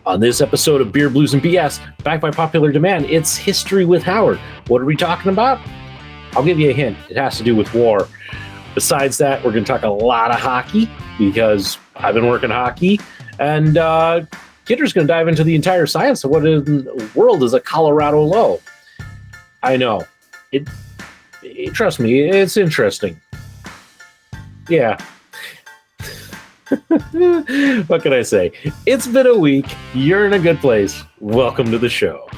On this episode of Beer, Blues, and BS, backed by popular demand, it's History with Howard. What are we talking about? I'll give you a hint. It has to do with war. Besides that, we're going to talk a lot of hockey because I've been working hockey. And Kidder's going to dive into the entire science of what in the world is a Colorado low. I know. Trust me, it's interesting. Yeah. What can I say? It's been a week. You're in a good place. Welcome to the show.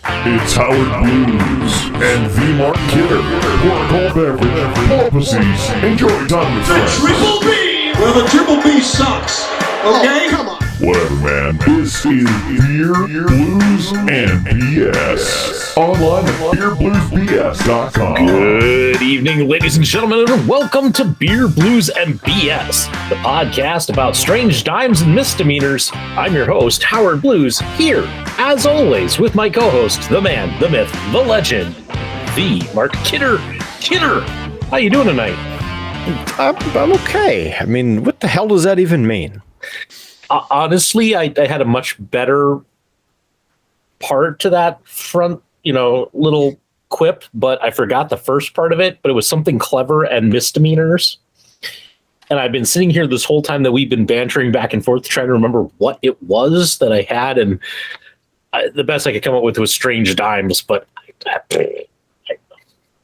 It's Howard Blues and V. Mark Kidder. Pour a cold beverage, pull up a seat, enjoy time with friends. Triple B! Well, the Triple B sucks. Okay? Come on. Whatever, man. This is Beer, Blues, and BS. Online at beerbluesbs.com. Good evening, ladies and gentlemen, and welcome to Beer, Blues, and BS, the podcast about strange dimes and misdemeanors. I'm your host, Howard Blues, here, as always, with my co-host, the man, the myth, the legend, the Mark Kidder. Kidder, how you doing tonight? I'm okay. I mean, what the hell does that even mean? Honestly, I had a much better part to that front, little quip, but I forgot the first part of it, but it was something clever and misdemeanors. And I've been sitting here this whole time that we've been bantering back and forth trying to remember what it was that I had. And the best I could come up with was strange dimes, but I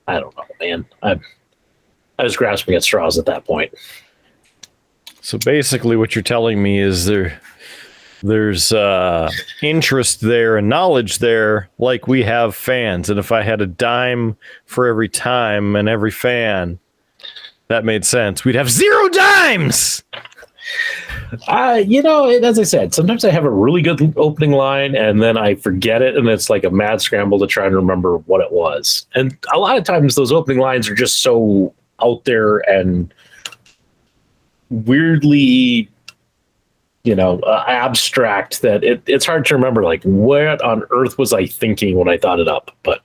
don't know, man. I was grasping at straws at that point. So basically what you're telling me is there's interest there and knowledge there like we have fans. And if I had a dime for every time and every fan, that made sense. We'd have 0 dimes! As I said, sometimes I have a really good opening line and then I forget it and it's like a mad scramble to try and remember what it was. And a lot of times those opening lines are just so out there and weirdly, abstract that it's hard to remember, like, what on earth was I thinking when I thought it up? But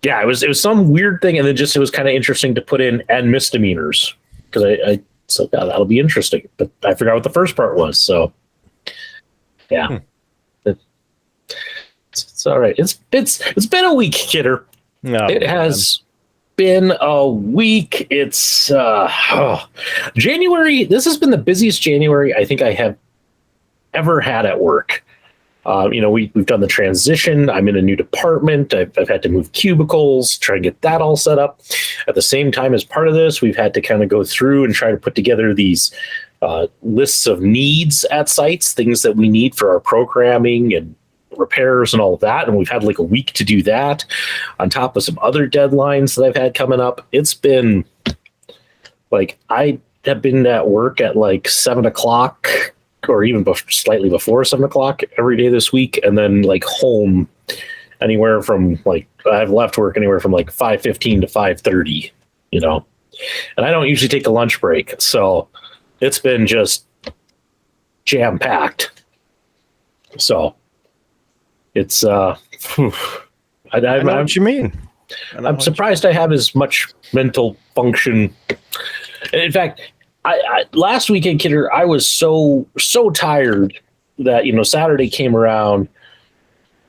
yeah, it was some weird thing. And then it was kind of interesting to put in and misdemeanors because I said, oh, that'll be interesting. But I forgot what the first part was. So yeah, it's all right. It's been a week, Kidder. No, it has been a week. It's January. This has been the busiest January I think I have ever had at work. We've done the transition. I'm in a new department. I've had to move cubicles, try to get that all set up. At the same time, as part of this, we've had to kind of go through and try to put together these lists of needs at sites, things that we need for our programming and repairs and all of that. And we've had like a week to do that on top of some other deadlines that I've had coming up. It's been like, I have been at work at like 7 o'clock or even slightly before 7 o'clock every day this week. And then like home anywhere from like, I've left work anywhere from like 5:15 to 5:30, and I don't usually take a lunch break. So it's been just jam packed. So it's I know what you mean. I'm surprised I have as much mental function. In fact, I last weekend, Kidder, I was so tired that Saturday came around,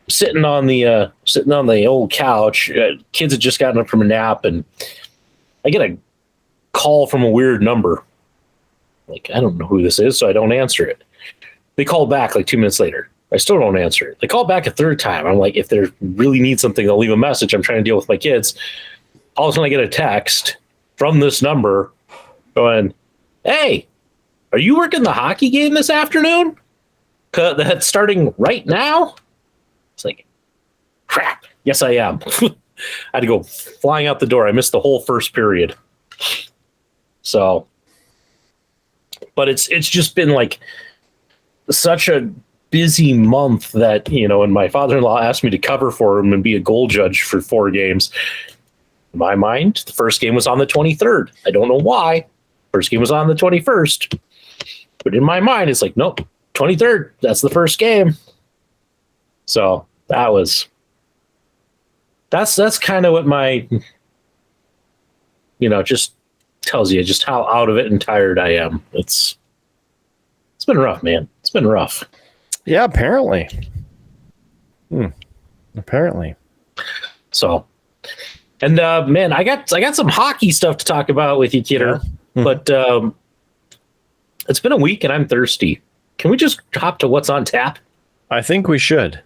sitting on the old couch. Kids had just gotten up from a nap, and I get a call from a weird number. Like, I don't know who this is, so I don't answer it. They call back like 2 minutes later. I still don't answer it. They call back a third time. I'm like, if they really need something, they'll leave a message. I'm trying to deal with my kids. All of a sudden, I get a text from this number going, "Hey, are you working the hockey game this afternoon? That's starting right now?" It's like, crap. Yes, I am. I had to go flying out the door. I missed the whole first period. So, but it's just been like such a busy month that, and my father-in-law asked me to cover for him and be a goal judge for 4 games. In my mind, the first game was on the 23rd. I don't know why. First game was on the 21st. But in my mind, it's like, nope, 23rd. That's the first game. So that's kind of what my, just tells you just how out of it and tired I am. It's been rough, man. It's been rough. Yeah, apparently. Apparently. So, and man, I got some hockey stuff to talk about with you, Kidder. Yeah. But it's been a week and I'm thirsty. Can we just hop to what's on tap? I think we should.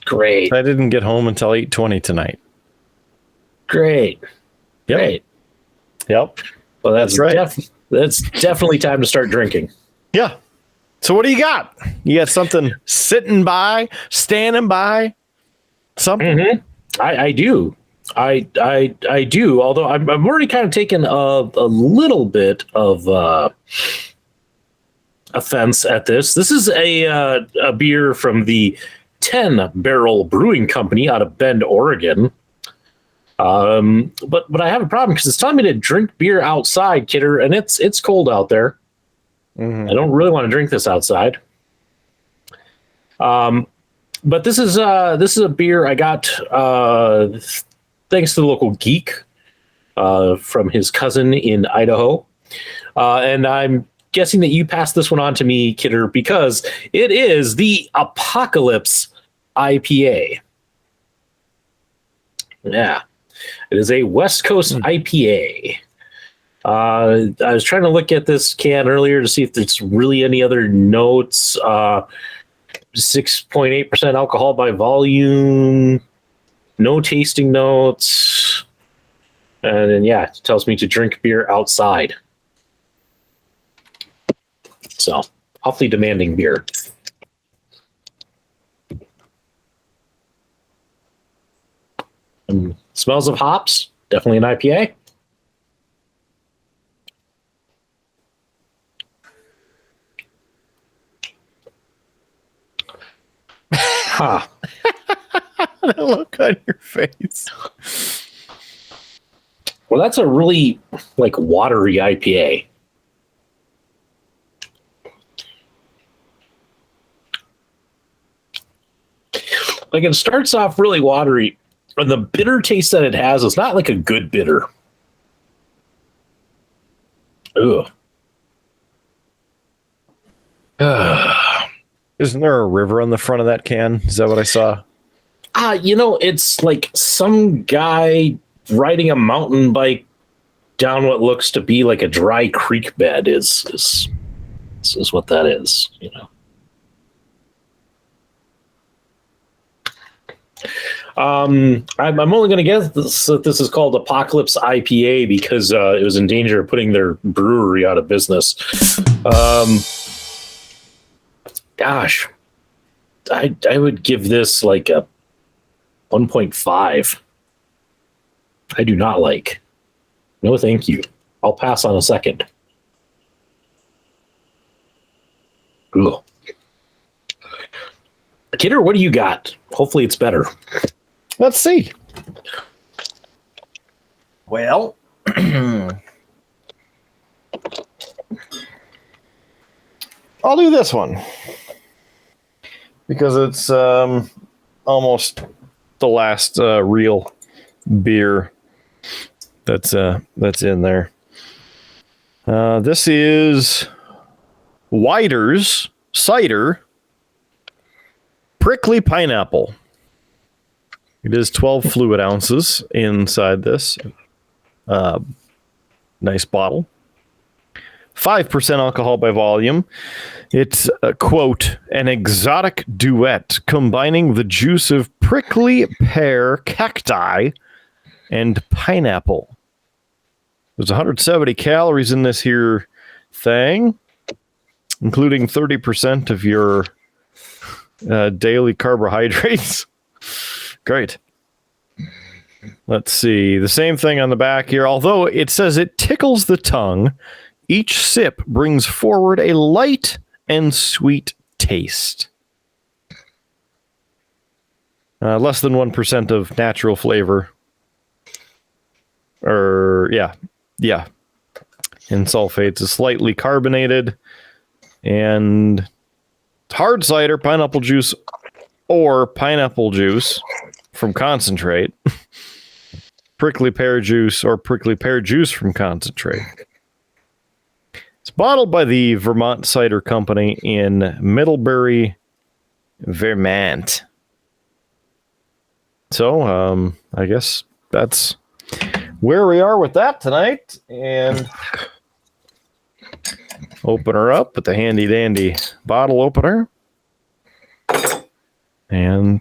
Great. I didn't get home until 8:20 tonight. Great. Yep. Great. Yep. Well, that's right. That's definitely time to start drinking. Yeah. So what do you got? You got something sitting by, standing by, something? Mm-hmm. I do. I do. Although I'm already kind of taken a little bit of offense at this. This is a beer from the 10 Barrel Brewing Company out of Bend, Oregon. But I have a problem because it's telling me to drink beer outside, Kidder, and it's cold out there. Mm-hmm. I don't really want to drink this outside. But this is a beer I got thanks to the local geek from his cousin in Idaho, and I'm guessing that you passed this one on to me, Kidder, because it is the Apocalypse IPA. Yeah, it is a West Coast IPA. I was trying to look at this can earlier to see if there's really any other notes. 6.8% alcohol by volume, no tasting notes. And then, yeah, it tells me to drink beer outside. So, awfully demanding beer. Smells of hops, definitely an IPA. Huh. That look on your face. Well, that's a really watery IPA. It starts off really watery, and the bitter taste that it has is not like a good bitter. Ugh. Isn't there a river on the front of that can? Is that what I saw? It's like some guy riding a mountain bike down what looks to be like a dry creek bed is what that is, I'm only going to guess that this is called Apocalypse IPA because it was in danger of putting their brewery out of business. Gosh, I would give this like a 1.5. I do not like. No, thank you. I'll pass on a second. Ugh. Kidder, what do you got? Hopefully it's better. Let's see. Well, I'll do this one because it's almost the last real beer that's in there. This is Wider's Cider Prickly Pineapple. It is 12 fluid ounces inside this nice bottle. 5% alcohol by volume. It's, quote, an exotic duet combining the juice of prickly pear, cacti, and pineapple. There's 170 calories in this here thing, including 30% of your daily carbohydrates. Great. Let's see. The same thing on the back here. Although it says it tickles the tongue, each sip brings forward a light and sweet taste. Less than 1% of natural flavor. Yeah. And sulfates is slightly carbonated. And hard cider, pineapple juice, or pineapple juice from concentrate. Prickly pear juice or prickly pear juice from concentrate. It's bottled by the Vermont Cider Company in Middlebury, Vermont. So, I guess that's where we are with that tonight. And open her up with the handy dandy bottle opener. And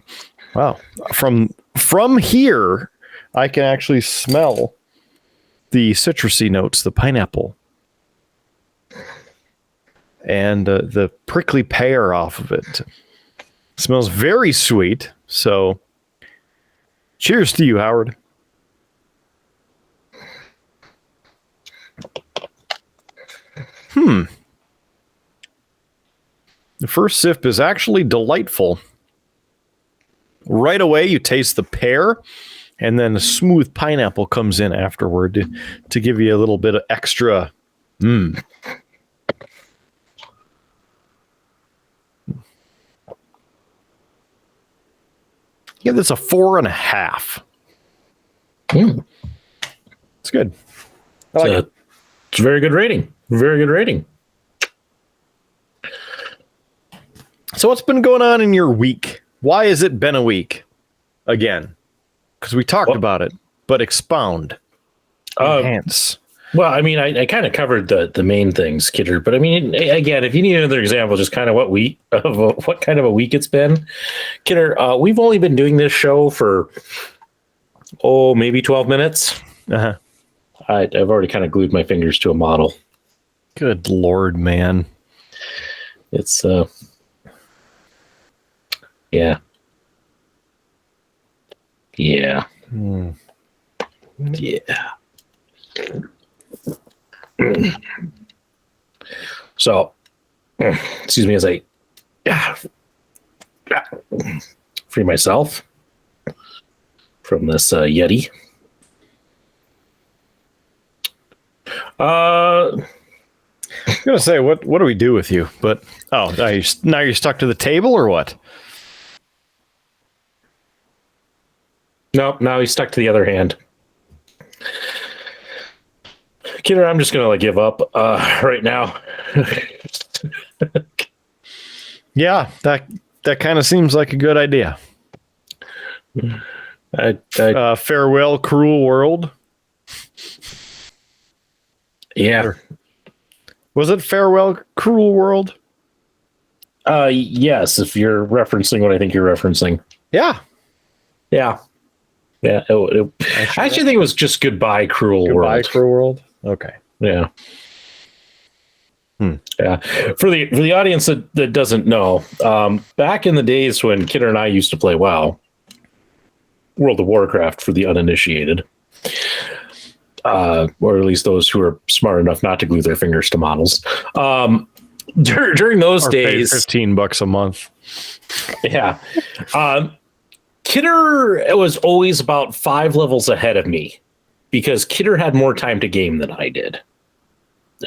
wow, from here, I can actually smell the citrusy notes, the pineapple, and the prickly pear off of it. Smells very sweet. So, cheers to you, Howard. The first sip is actually delightful. Right away, you taste the pear, and then a smooth pineapple comes in afterward to give you a little bit of extra. Give this a 4.5. It's good. I like it. It's a very good rating. Very good rating. So what's been going on in your week? Why has it been a week? Again. Because we talked about it, but expound. Enhance. Well, I mean, I kind of covered the main things, Kidder. But I mean, again, if you need another example, just kind of what kind of a week it's been, Kidder. We've only been doing this show for maybe 12 minutes. I've already kind of glued my fingers to a model. Good Lord, man. It's yeah. Yeah. Yeah. So, excuse me as I free myself from this Yeti. I was gonna say, what do we do with you? But now you're stuck to the table or what? Nope, now he's stuck to the other hand. Kidder, I'm just gonna give up right now. Yeah, that kind of seems like a good idea. Farewell, cruel world. Yeah. Was it Farewell, Cruel World? Yes, if you're referencing what I think you're referencing. Yeah. Yeah. Yeah. I actually think it was just Goodbye, Cruel World. Goodbye, Cruel World? Okay. Yeah. Yeah. For the audience that doesn't know, back in the days when Kidder and I used to play WoW, World of Warcraft for the uninitiated, or at least those who are smart enough not to glue their fingers to models. During those days, $15 a month. Yeah. Kidder was always about 5 levels ahead of me because Kidder had more time to game than I did.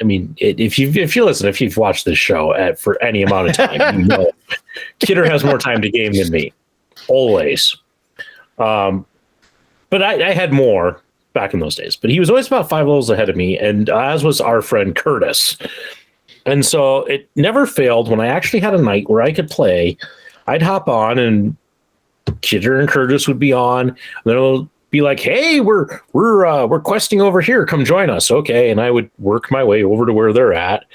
I mean, if you've watched this show for any amount of time, you know, Kidder has more time to game than me, always. But I had more back in those days. But he was always about 5 levels ahead of me, and as was our friend Curtis. And so it never failed when I actually had a night where I could play. I'd hop on, and Kidder and Curtis would be on. And they'll be like, "Hey, we're questing over here. Come join us." Okay, and I would work my way over to where they're at,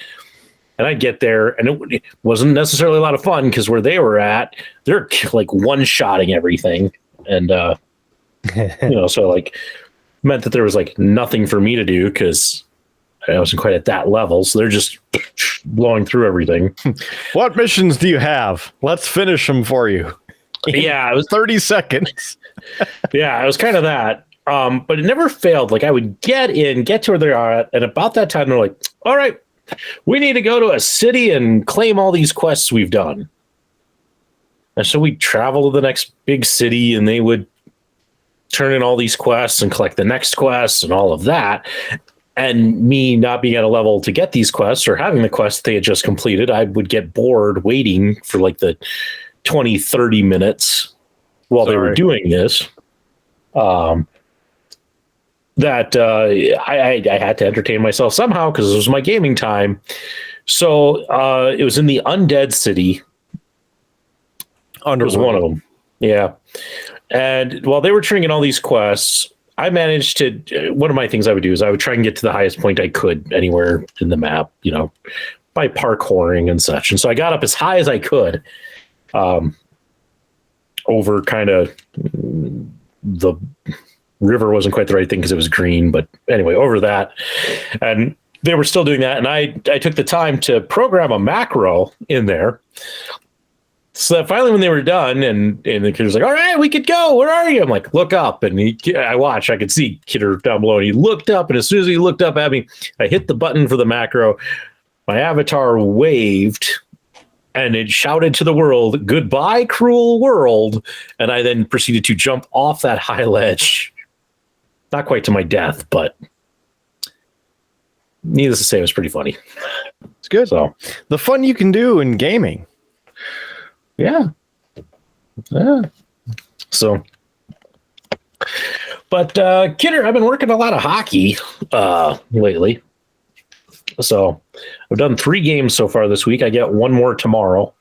and I'd get there, and it wasn't necessarily a lot of fun because where they were at, they're like one-shotting everything, and so like meant that there was like nothing for me to do because I wasn't quite at that level. So they're just blowing through everything. What missions do you have? Let's finish them for you. Yeah, it was 30 seconds. Yeah, it was kind of that. But it never failed. Like I would get to where they are at, and about that time they're like, "All right, we need to go to a city and claim all these quests we've done." And so we'd travel to the next big city, and they would turn in all these quests and collect the next quests and all of that. And me not being at a level to get these quests or having the quests they had just completed, I would get bored waiting for like the 20, 30 minutes while they were doing this. I had to entertain myself somehow because it was my gaming time. So it was in the Undead City. was one of them. Yeah. And while they were triggering all these quests, I managed to, one of my things I would do is I would try and get to the highest point I could anywhere in the map, by parkouring and such. And so I got up as high as I could, over kind of the river wasn't quite the right thing because it was green, but anyway, over that. And they were still doing that. And I took the time to program a macro in there. So that finally when they were done and the kid was like, all right, we could go. Where are you? I'm like, look up. And I could see Kidder down below. And he looked up. And as soon as he looked up at me, I hit the button for the macro. My avatar waved and it shouted to the world, goodbye, cruel world. And I then proceeded to jump off that high ledge. Not quite to my death, but needless to say, it was pretty funny. It's good. So the fun you can do in gaming. Yeah. So, but Kidder, I've been working a lot of hockey lately. So I've done 3 games so far this week. I get 1 more tomorrow.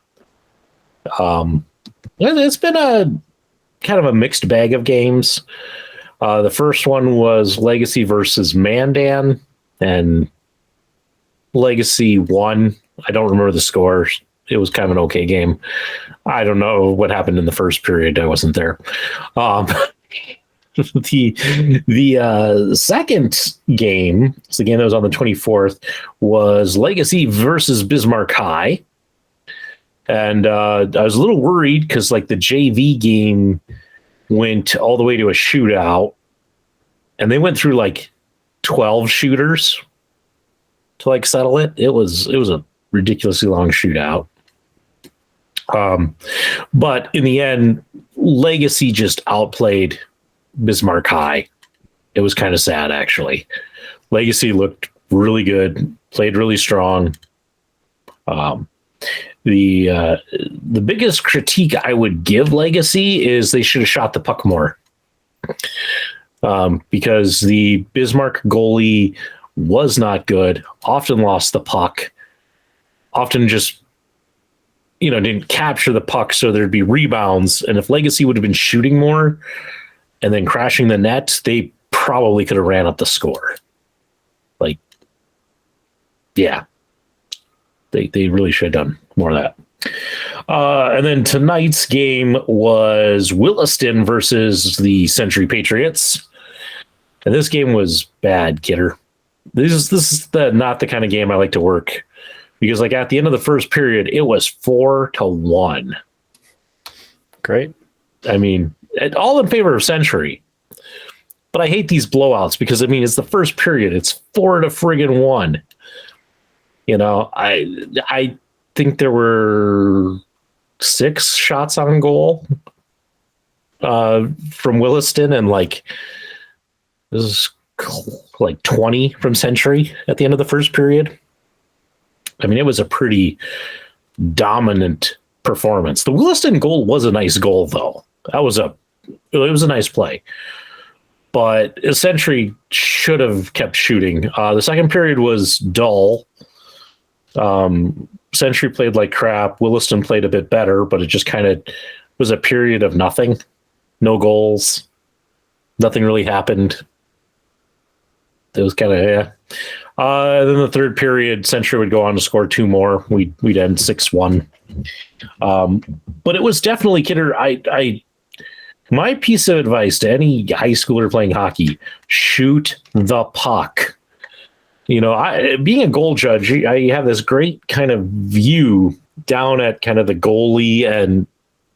It's been a kind of a mixed bag of games. The first one was Legacy versus Mandan, and Legacy won. I don't remember the scores. It was kind of an okay game. I don't know what happened in the first period. I wasn't there. The second game, it's the game that was on the 24th, was Legacy versus Bismarck High. And I was a little worried because like the JV game went all the way to a shootout. And they went through like 12 shooters to like settle it. It was a ridiculously long shootout. But in the end, Legacy just outplayed Bismarck High. It was kind of sad, actually. Legacy looked really good, played really strong. The biggest critique I would give Legacy is they should have shot the puck more. Because the Bismarck goalie was not good, often lost the puck, often just didn't capture the puck, so there'd be rebounds. And if Legacy would have been shooting more and then crashing the net, they probably could have ran up the score. Like, yeah, they really should have done more of that. And then tonight's game was Williston versus the Century Patriots. And this game was bad, Kidder. This is not the kind of game I like to work. Because like at the end of the first period, it was 4-1. Great. I mean, all in favor of Century. But I hate these blowouts because it's the first period. It's 4-1. I think there were 6 shots on goal from Williston, and like this is like 20 from Century at the end of the first period. It was a pretty dominant performance. The Williston goal was a nice goal, though. It was a nice play. But Century should have kept shooting. The second period was dull. Century played like crap. Williston played a bit better, but it just kind of was a period of nothing. No goals. Nothing really happened. It was kind of, yeah. Then the third period, Century would go on to score 2 more. We'd end 6-1. But it was definitely, Kidder, my piece of advice to any high schooler playing hockey, shoot the puck. Being a goal judge, I have this great kind of view down at kind of the goalie and,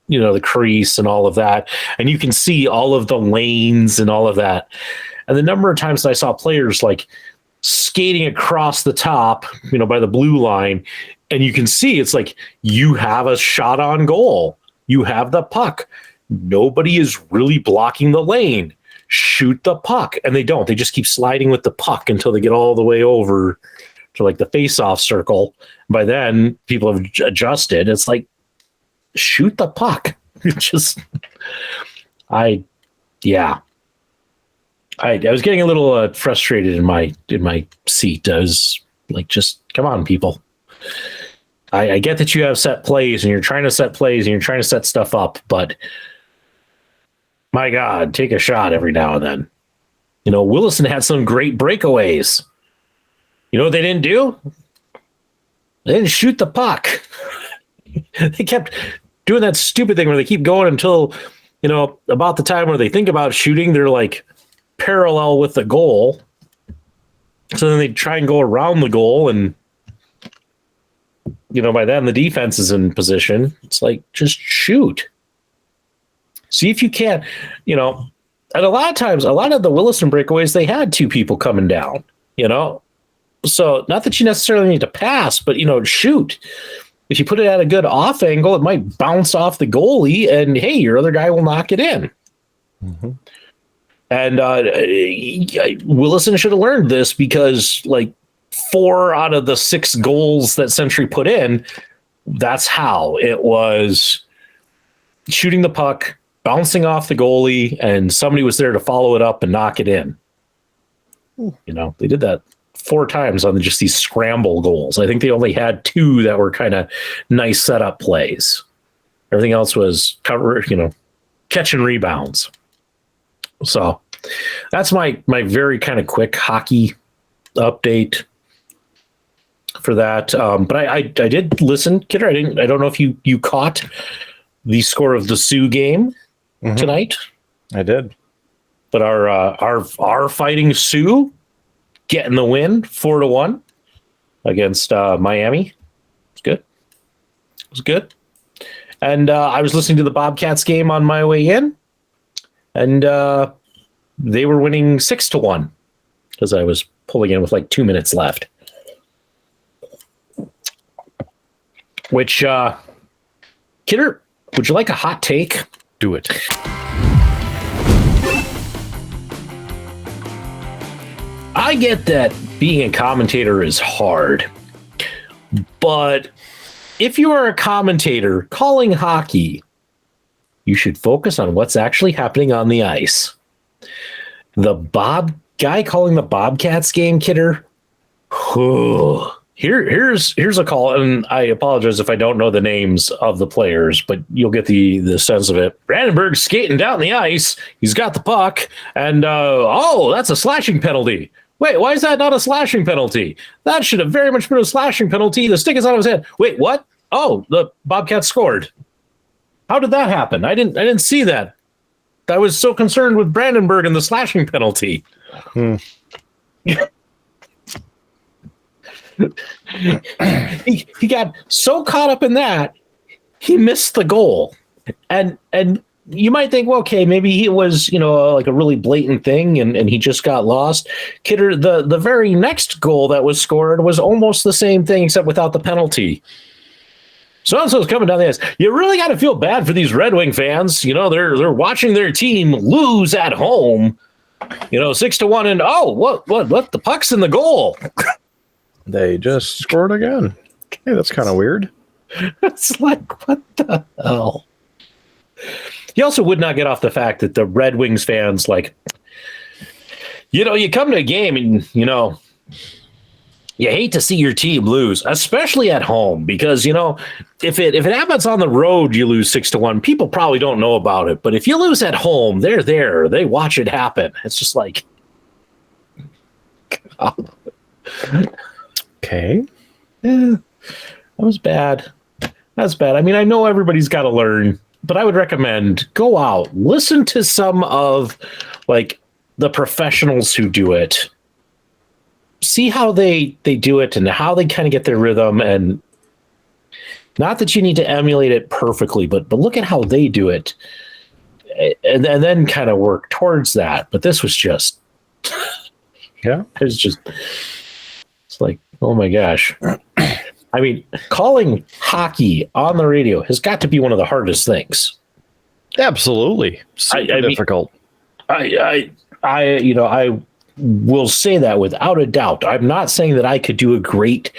the crease and all of that. And you can see all of the lanes and all of that. And the number of times that I saw players like skating across the top, by the blue line, and you can see it's like you have a shot on goal. You have the puck. Nobody is really blocking the lane. Shoot the puck. And they don't. They just keep sliding with the puck until they get all the way over to like the face-off circle. By then, people have adjusted. It's like, shoot the puck. I was getting a little frustrated in my seat. I was like, just come on, people. I get that you have set plays and you're trying to set plays and you're trying to set stuff up, but my God, take a shot every now and then. You know, Williston had some great breakaways. You know what they didn't do? They didn't shoot the puck. They kept doing that stupid thing where they keep going until, you know, about the time where they think about shooting, they're like parallel with the goal. So then they try and go around the goal, and, you know, by then the defense is in position. It's like, just shoot. See if you can, you know, and a lot of times, a lot of the Williston breakaways, they had two people coming down, you know? So not that you necessarily need to pass, but, you know, shoot. If you put it at a good off angle, it might bounce off the goalie and, hey, your other guy will knock it in. Mm-hmm. And Williston should have learned this, because like 4 out of the 6 goals that Century put in, that's how it was: shooting the puck, bouncing off the goalie, and somebody was there to follow it up and knock it in. You know, they did that 4 times on just these scramble goals. I think they only had 2 that were kind of nice setup plays. Everything else was cover, you know, catch and rebounds. So that's my very kind of quick hockey update for that. But I did listen, Kidder. I don't know if you caught the score of the Sioux game tonight. I did. But our fighting Sioux getting the win 4-1 against Miami. It's good. It was good. And I was listening to the Bobcats game on my way in, and they were winning 6-1 because I was pulling in with like 2 minutes left. Which, Kidder, would you like a hot take? Do it. I get that being a commentator is hard, but if you are a commentator calling hockey, you should focus on what's actually happening on the ice. The guy calling the Bobcats game, Kidder, here's a call, and I apologize if I don't know the names of the players, but you'll get the sense of it. Brandenburg's skating down the ice. He's got the puck, and that's a slashing penalty. Wait, why is that not a slashing penalty? That should have very much been a slashing penalty. The stick is out of his head. Wait, what? Oh, the Bobcats scored. How did that happen? I didn't see that. I was so concerned with Brandenburg and the slashing penalty. He got so caught up in that, he missed the goal. And you might think, well, okay, maybe it was, you know, like a really blatant thing and he just got lost. Kidder, the very next goal that was scored was almost the same thing, except without the penalty. So-and-so's coming down the ice. You really got to feel bad for these Red Wing fans. You know, they're watching their team lose at home, you know, 6-1, and what? The puck's in the goal. They just scored again. Okay, that's kind of weird. It's like, what the hell? He also would not get off the fact that the Red Wings fans, like, you know, you come to a game and, you know, you hate to see your team lose, especially at home, because, you know, if it happens on the road, you lose 6-1. People probably don't know about it, but if you lose at home, they're there. They watch it happen. It's just like, okay, yeah, that was bad. That's bad. I mean, I know everybody's got to learn, but I would recommend go out, listen to some of like the professionals who do it. See how they do it and how they kind of get their rhythm, and not that you need to emulate it perfectly, but look at how they do it and then kind of work towards that. But this was just, yeah, it's like, oh my gosh. I mean, calling hockey on the radio has got to be one of the hardest things. Absolutely. Super difficult. I will say that without a doubt. I'm not saying that I could do a great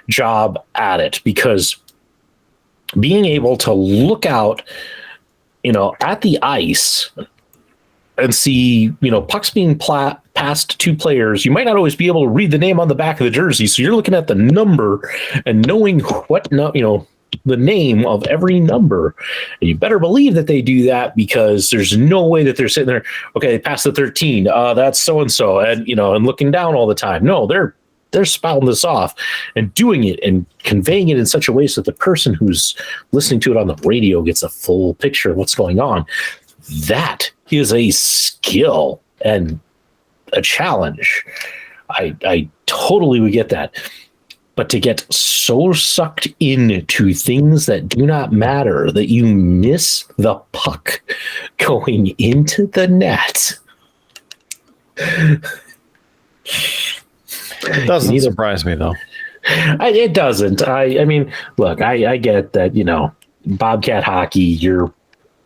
job at it, because being able to look out, you know, at the ice and see, pucks being passed to players, you might not always be able to read the name on the back of the jersey. So you're looking at the number and knowing the name of every number. And you better believe that they do that, because there's no way that they're sitting there, okay, they passed the 13. That's so-and-so. And, and looking down all the time. No, they're spouting this off and doing it and conveying it in such a way so that the person who's listening to it on the radio gets a full picture of what's going on. That is a skill and a challenge. I totally would get that. But to get so sucked into things that do not matter that you miss the puck going into the net. It doesn't surprise me, though. It doesn't. I mean, look, I get that, Bobcat hockey,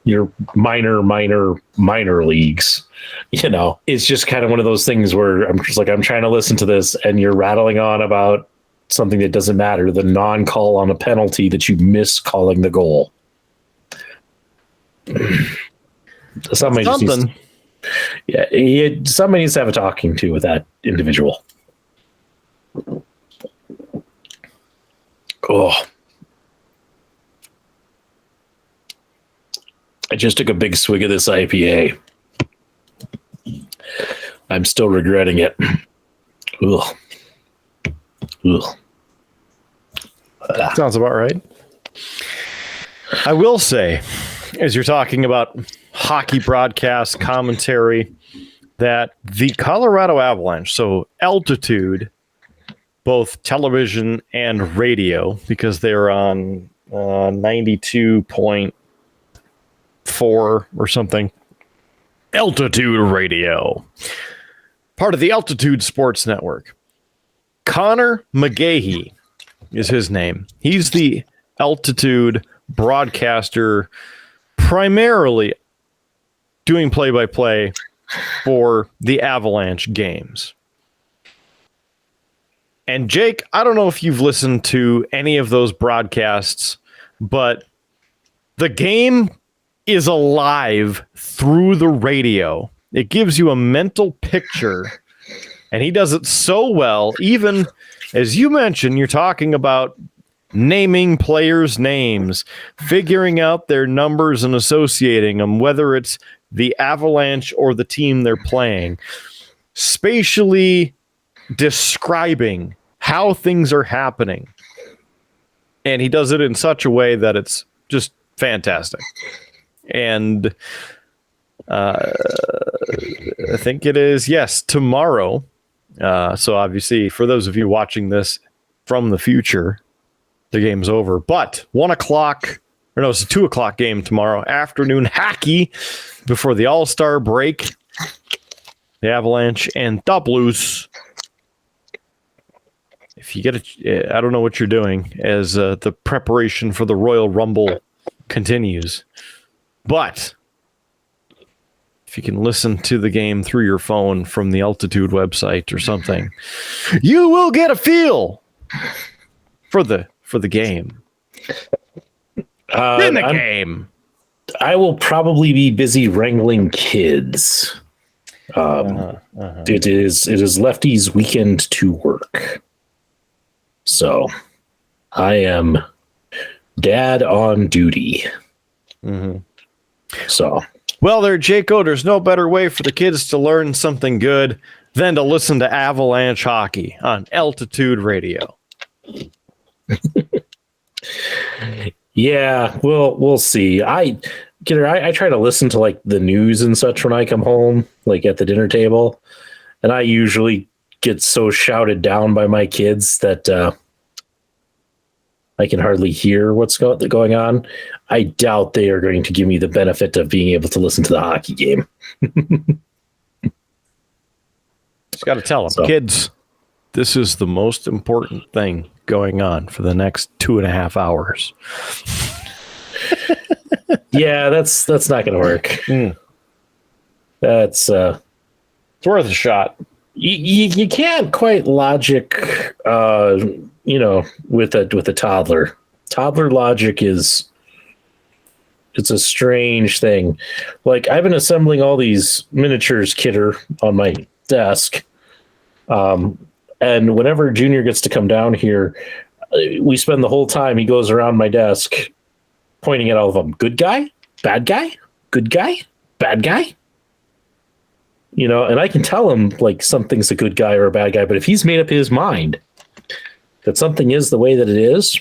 your minor leagues, it's just kind of one of those things where I'm just like, I'm trying to listen to this and you're rattling on about something that doesn't matter, the non-call on a penalty that you miss calling the goal. Somebody needs to have a talking to with that individual. Oh, I just took a big swig of this IPA. I'm still regretting it. Ugh. Sounds about right. I will say, as you're talking about hockey broadcast commentary, that the Colorado Avalanche, so altitude, both television and radio, because they're on 92.4 or something, altitude radio, part of the Altitude Sports Network. Connor McGahey is his name. He's the altitude broadcaster, primarily doing play-by-play for the Avalanche games. And Jake, I don't know if you've listened to any of those broadcasts, but the game is alive through the radio. It gives you a mental picture, and he does it so well. Even as you mentioned, you're talking about naming players' names, figuring out their numbers and associating them, whether it's the Avalanche or the team they're playing, spatially describing how things are happening. And he does it in such a way that it's just fantastic. And I think it is, yes, tomorrow. So obviously, for those of you watching this from the future, the game's over. But 1 o'clock, or no, it's a 2 o'clock game tomorrow afternoon, hockey before the All-Star break. The Avalanche and the Blues. If you get I don't know what you're doing as the preparation for the Royal Rumble continues. But if you can listen to the game through your phone from the Altitude website or something, you will get a feel for the game. In the game. I will probably be busy wrangling kids. It is Lefty's weekend to work. So I am dad on duty. Mm-hmm. So, well, there, Jaco, there's no better way for the kids to learn something good than to listen to Avalanche hockey on Altitude Radio. Yeah, we'll see. I try to listen to like the news and such when I come home, like at the dinner table, and I usually get so shouted down by my kids that I can hardly hear what's going on. I doubt they are going to give me the benefit of being able to listen to the hockey game. Just got to tell them, kids, this is the most important thing going on for the next 2.5 hours. Yeah, that's not going to work. That's it's worth a shot. You can't quite logic, with a toddler. Toddler logic is it's a strange thing. Like, I've been assembling all these miniatures, Kidder, on my desk. And whenever Junior gets to come down here, we spend the whole time he goes around my desk pointing at all of them. Good guy, bad guy, good guy, bad guy. You know, and I can tell him like something's a good guy or a bad guy, but if he's made up his mind that something is the way that it is,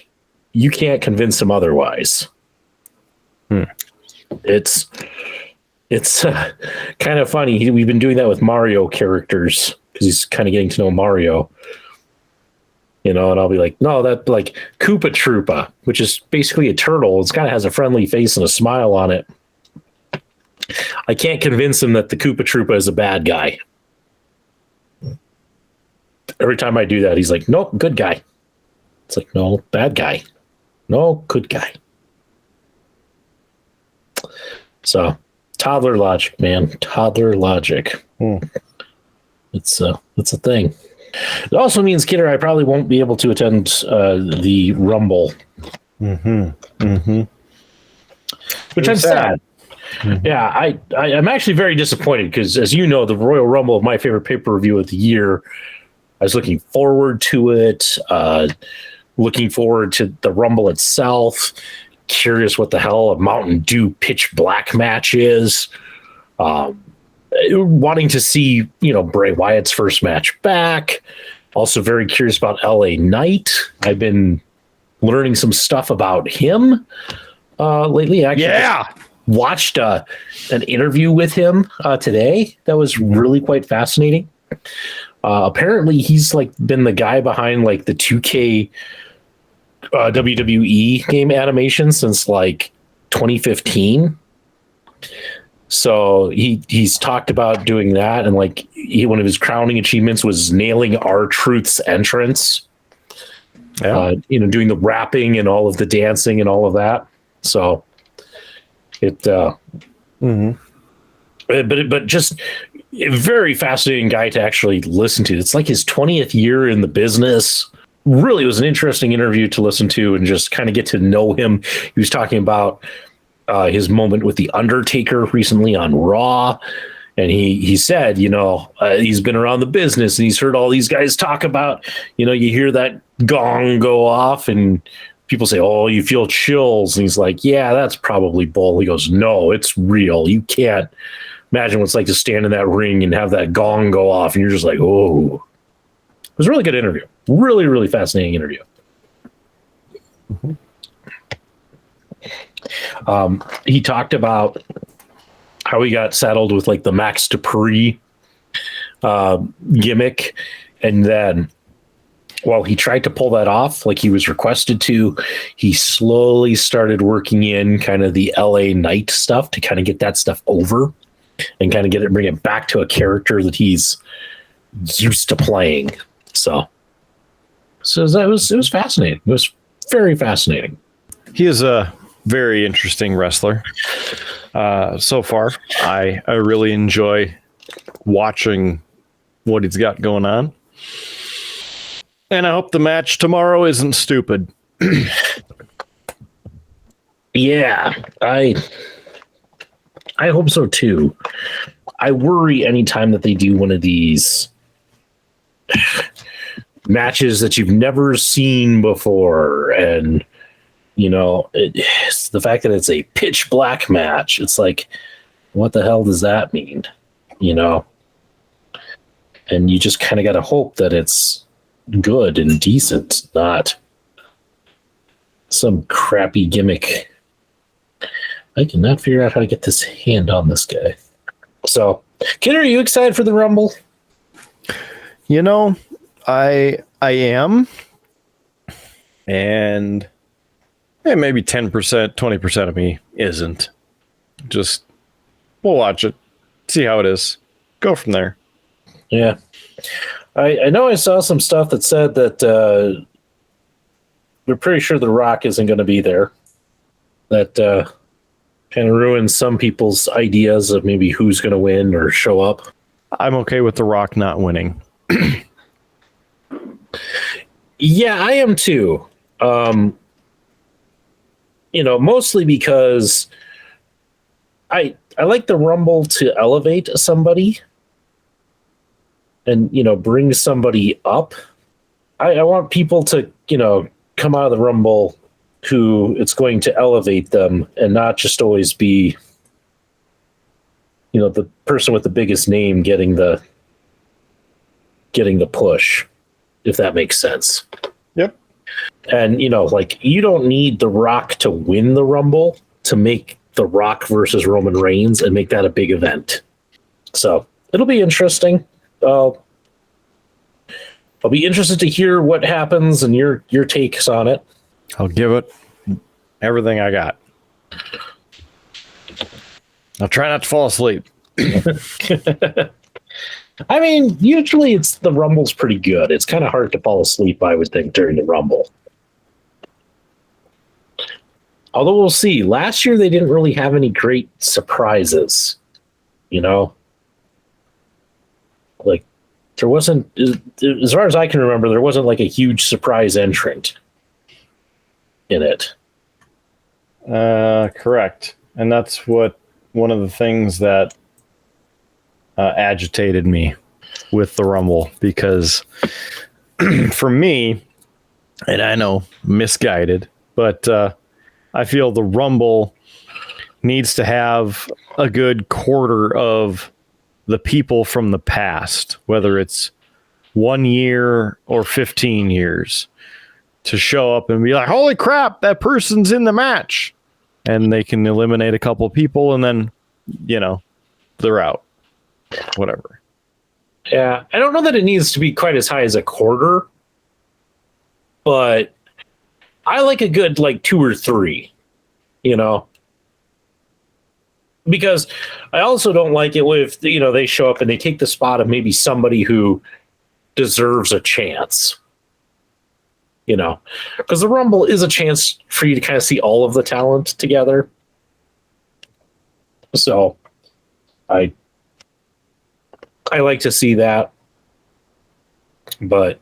you can't convince him otherwise. It's kind of funny. We've been doing that with Mario characters because he's kind of getting to know Mario. You know, and I'll be like, no, that like Koopa Troopa, which is basically a turtle. It's kind of has a friendly face and a smile on it. I can't convince him that the Koopa Troopa is a bad guy. Every time I do that, he's like, nope, good guy. It's like, no, bad guy. No, good guy. So, toddler logic, man. Toddler logic. It's a thing. It also means, Kidder, I probably won't be able to attend the Rumble. Which I'm sad. Yeah, I'm actually very disappointed because, as you know, the Royal Rumble, my favorite pay-per-view of the year. I was looking forward to it, looking forward to the Rumble itself, curious what the hell a Mountain Dew pitch black match is, wanting to see, you know, Bray Wyatt's first match back. Also very curious about LA Knight. I've been learning some stuff about him lately. Actually, watched an interview with him today that was really quite fascinating. Apparently he's like been the guy behind like the 2K WWE game animation since like 2015. So he's talked about doing that, and like one of his crowning achievements was nailing R-Truth's entrance. You know, doing the rapping and all of the dancing and all of that. So it but just a very fascinating guy to actually listen to. It's like his 20th year in the business. Really was an interesting interview to listen to and just kind of get to know him. He was talking about his moment with The Undertaker recently on Raw. And he said, you know, he's been around the business and he's heard all these guys talk about, you know, you hear that gong go off and people say, oh, you feel chills. And he's like, yeah, that's probably bull. He goes, no, it's real. You can't imagine what it's like to stand in that ring and have that gong go off. And you're just like, oh. It was a really good interview. Really, really fascinating interview. He talked about how he got saddled with like the Max Dupree gimmick. And then while he tried to pull that off, like he was requested to, he slowly started working in kind of the LA Knight stuff to kind of get that stuff over and kind of bring it back to a character that he's used to playing. So that was fascinating. It was very fascinating. He is a very interesting wrestler. So far, I really enjoy watching what he's got going on. And I hope the match tomorrow isn't stupid. Yeah, I hope so too. I worry anytime that they do one of these matches that you've never seen before, and you know, it's the fact that it's a pitch black match. It's like, what the hell does that mean? You know, and you just kind of got to hope that it's good and decent, not some crappy gimmick. I cannot figure out how to get this hand on this guy. So, Kid, are you excited for the Rumble? You know, I am, and maybe 10%, 20% of me isn't. Just we'll watch it, see how it is, go from there. Yeah, I know I saw some stuff that said that they're pretty sure The Rock isn't going to be there. That kind of ruins some people's ideas of maybe who's going to win or show up. I'm okay with The Rock not winning. Yeah, I am too. You know, mostly because I like the Rumble to elevate somebody and, bring somebody up. I want people to, come out of the Rumble who it's going to elevate them and not just always be, the person with the biggest name getting the push, if that makes sense. Yep. And, you don't need The Rock to win the Rumble to make The Rock versus Roman Reigns and make that a big event. So it'll be interesting. I'll be interested to hear what happens and your takes on it. I'll give it everything I got. I'll try not to fall asleep. I mean, usually the Rumble's pretty good. It's kind of hard to fall asleep, I would think, during the Rumble. Although we'll see. Last year, they didn't really have any great surprises. Like, there wasn't, as far as I can remember, there wasn't like a huge surprise entrant in it. Correct. And that's one of the things that agitated me with the Rumble, because for me, and I know misguided, but I feel the Rumble needs to have a good quarter of the people from the past, whether it's 1 year or 15 years, to show up and be like, holy crap, that person's in the match. And they can eliminate a couple people and then, they're out. Whatever. Yeah, I don't know that it needs to be quite as high as a quarter, but I like a good 2 or 3, because I also don't like it if they show up and they take the spot of maybe somebody who deserves a chance. Because the Rumble is a chance for you to kind of see all of the talent together. So I like to see that, but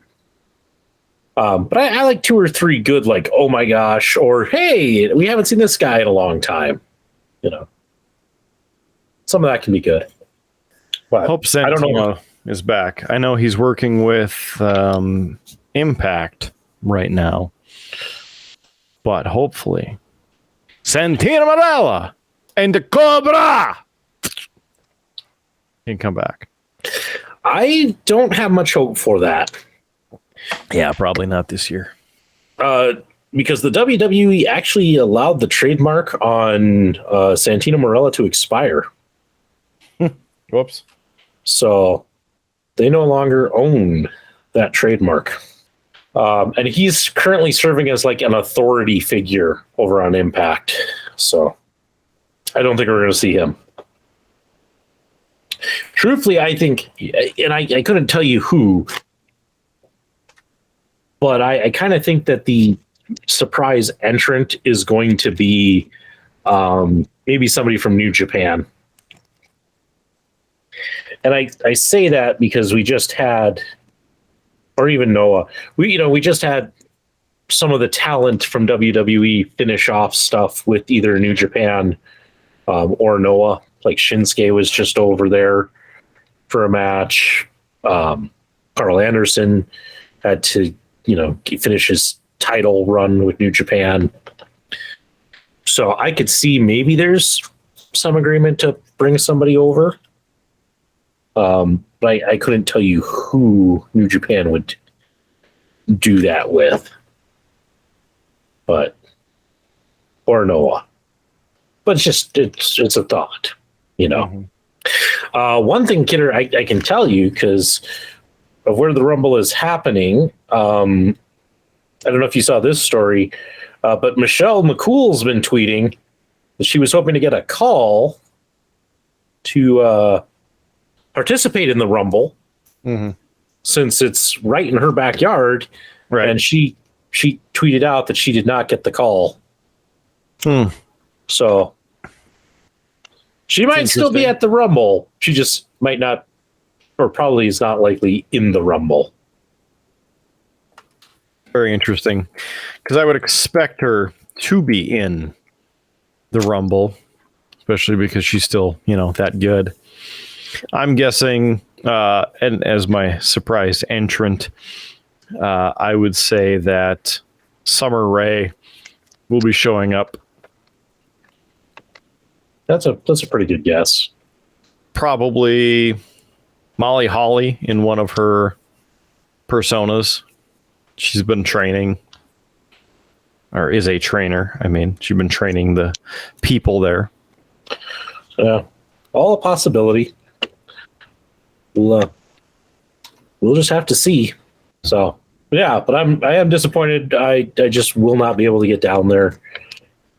I like 2 or 3 good, oh my gosh, or hey, we haven't seen this guy in a long time. Some of that can be good. But Hope I don't know. Santino is back. I know he's working with Impact right now, but hopefully Santino Marella and the Cobra can come back. I don't have much hope for that. Yeah, probably not this year. Because the WWE actually allowed the trademark on Santino Marella to expire. Whoops. So they no longer own that trademark. And he's currently serving as an authority figure over on Impact. So I don't think we're going to see him. Truthfully, I think, and I couldn't tell you who, but I kind of think that the surprise entrant is going to be maybe somebody from New Japan. And I say that because we just had, or even Noah, we just had some of the talent from WWE finish off stuff with either New Japan or Noah. Like Shinsuke was just over there for a match. Carl Anderson had to, finish his title run with New Japan. So I could see maybe there's some agreement to bring somebody over. But I couldn't tell you who New Japan would do that with. Or Noah. But it's a thought, Mm-hmm. One thing, Kidder, I can tell you, because of where the Rumble is happening, I don't know if you saw this story, but Michelle McCool's been tweeting that she was hoping to get a call to participate in the Rumble, Mm-hmm. since it's right in her backyard. Right. And she tweeted out that she did not get the call. So she might still be at the Rumble. She just might not, or probably is not likely in the Rumble. Very interesting, because I would expect her to be in the Rumble, especially because she's still, that good. I'm guessing, and as my surprise entrant, I would say that Summer Rae will be showing up. That's a pretty good guess. Probably Molly Holly in one of her personas. She's been training, or is a trainer. I mean, she's been training the people there. Yeah, all a possibility. We'll just have to see. So yeah, but I am disappointed. I just will not be able to get down there.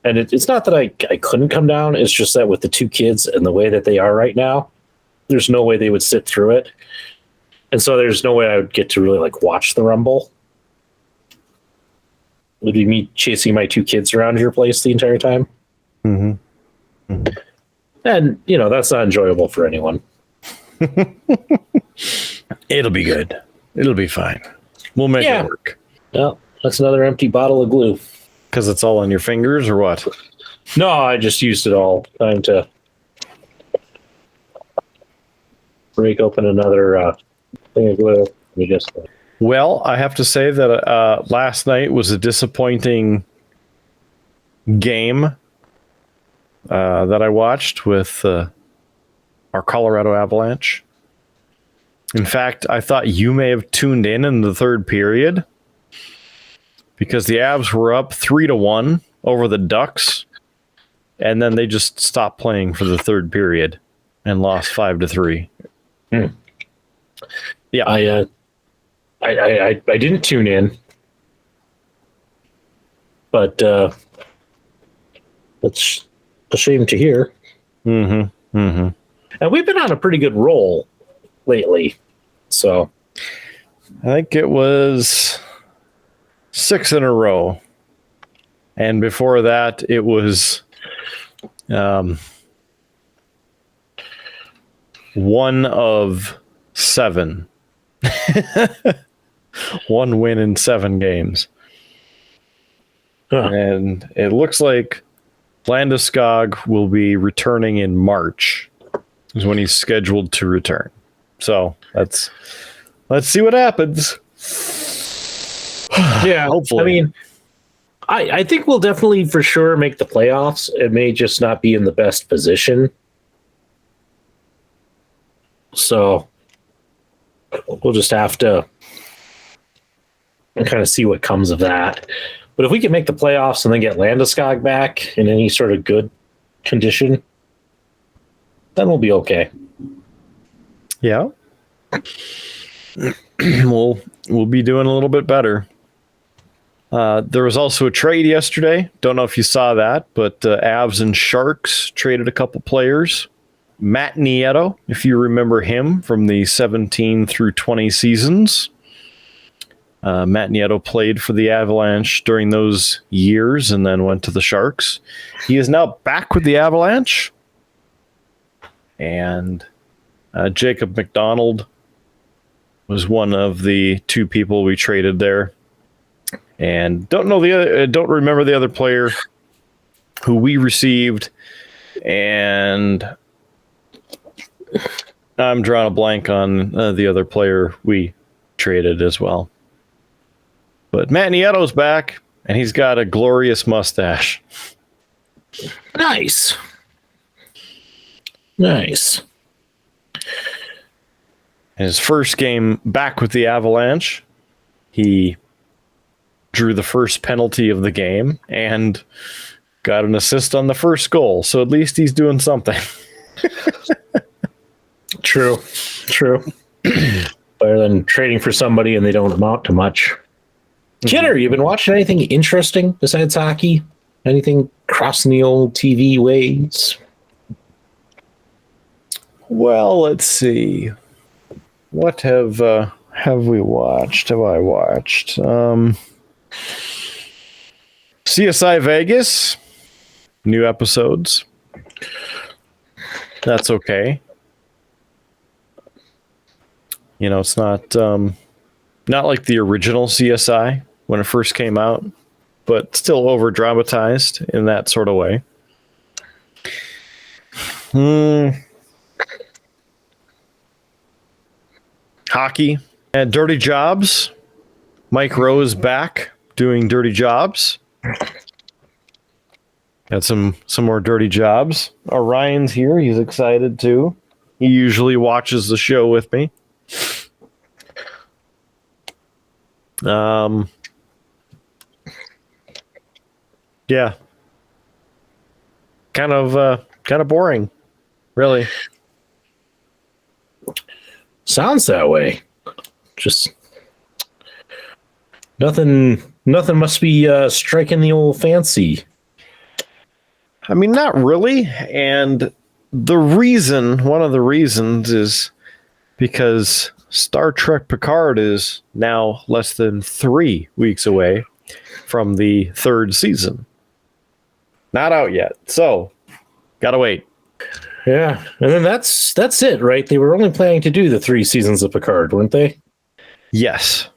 And it's not that I couldn't come down. It's just that with the two kids and the way that they are right now, there's no way they would sit through it. And so there's no way I would get to really watch the Rumble. It would be me chasing my two kids around your place the entire time. Mm-hmm. Mm-hmm. And, that's not enjoyable for anyone. It'll be good. It'll be fine. We'll make it work. Well, that's another empty bottle of glue. Because it's all on your fingers or what? No, I just used it all. Time to break open another thing of glue. Well, I have to say that last night was a disappointing game that I watched with our Colorado Avalanche. In fact, I thought you may have tuned in the third period because the Avs were up 3-1 over the Ducks, and then they just stopped playing for the third period and lost 5-3. Yeah, I didn't tune in, but that's a shame to hear. Mm-hmm. Mm-hmm. And we've been on a pretty good roll lately, so I think it was 6 in a row, and before that it was 1 of 7. 1 win in 7 games. And it looks like Landeskog will be returning in March is when he's scheduled to return. So let's see what happens. Yeah, hopefully. I mean, I think we'll definitely for sure make the playoffs. It may just not be in the best position. So we'll just have to kind of see what comes of that. But if we can make the playoffs and then get Landeskog back in any sort of good condition, then we'll be okay. Yeah. We'll be doing a little bit better. There was also a trade yesterday. Don't know if you saw that, but Avs and Sharks traded a couple players. Matt Nieto, if you remember him from the 17 through 20 seasons. Matt Nieto played for the Avalanche during those years and then went to the Sharks. He is now back with the Avalanche. And Jacob McDonald was one of the 2 people we traded there. And don't remember the other player who we received. And I'm drawing a blank on the other player we traded as well. But Matt Nieto's back, and he's got a glorious mustache. Nice. In his first game back with the Avalanche, he drew the first penalty of the game and got an assist on the first goal. So at least he's doing something. True. Better than trading for somebody and they don't amount to much. Kidder, you been watching anything interesting besides hockey? Anything crossing the old TV waves? Well, let's see. What have we watched? Have I watched? CSI Vegas. New episodes. That's okay. It's not like the original CSI when it first came out, but still over dramatized in that sort of way. Hockey and Dirty Jobs. Mike Rowe is back doing Dirty Jobs. Got some more Dirty Jobs. Ryan's here. He's excited too. He usually watches the show with me. Yeah. Kind of boring, really. Sounds that way. Just nothing must be striking the old fancy. I mean, not really. And one of the reasons is because Star Trek Picard is now less than 3 weeks away from the 3rd season. Not out yet. So, gotta wait. Yeah. And then that's it, right? They were only planning to do the 3 seasons of Picard, weren't they? Yes.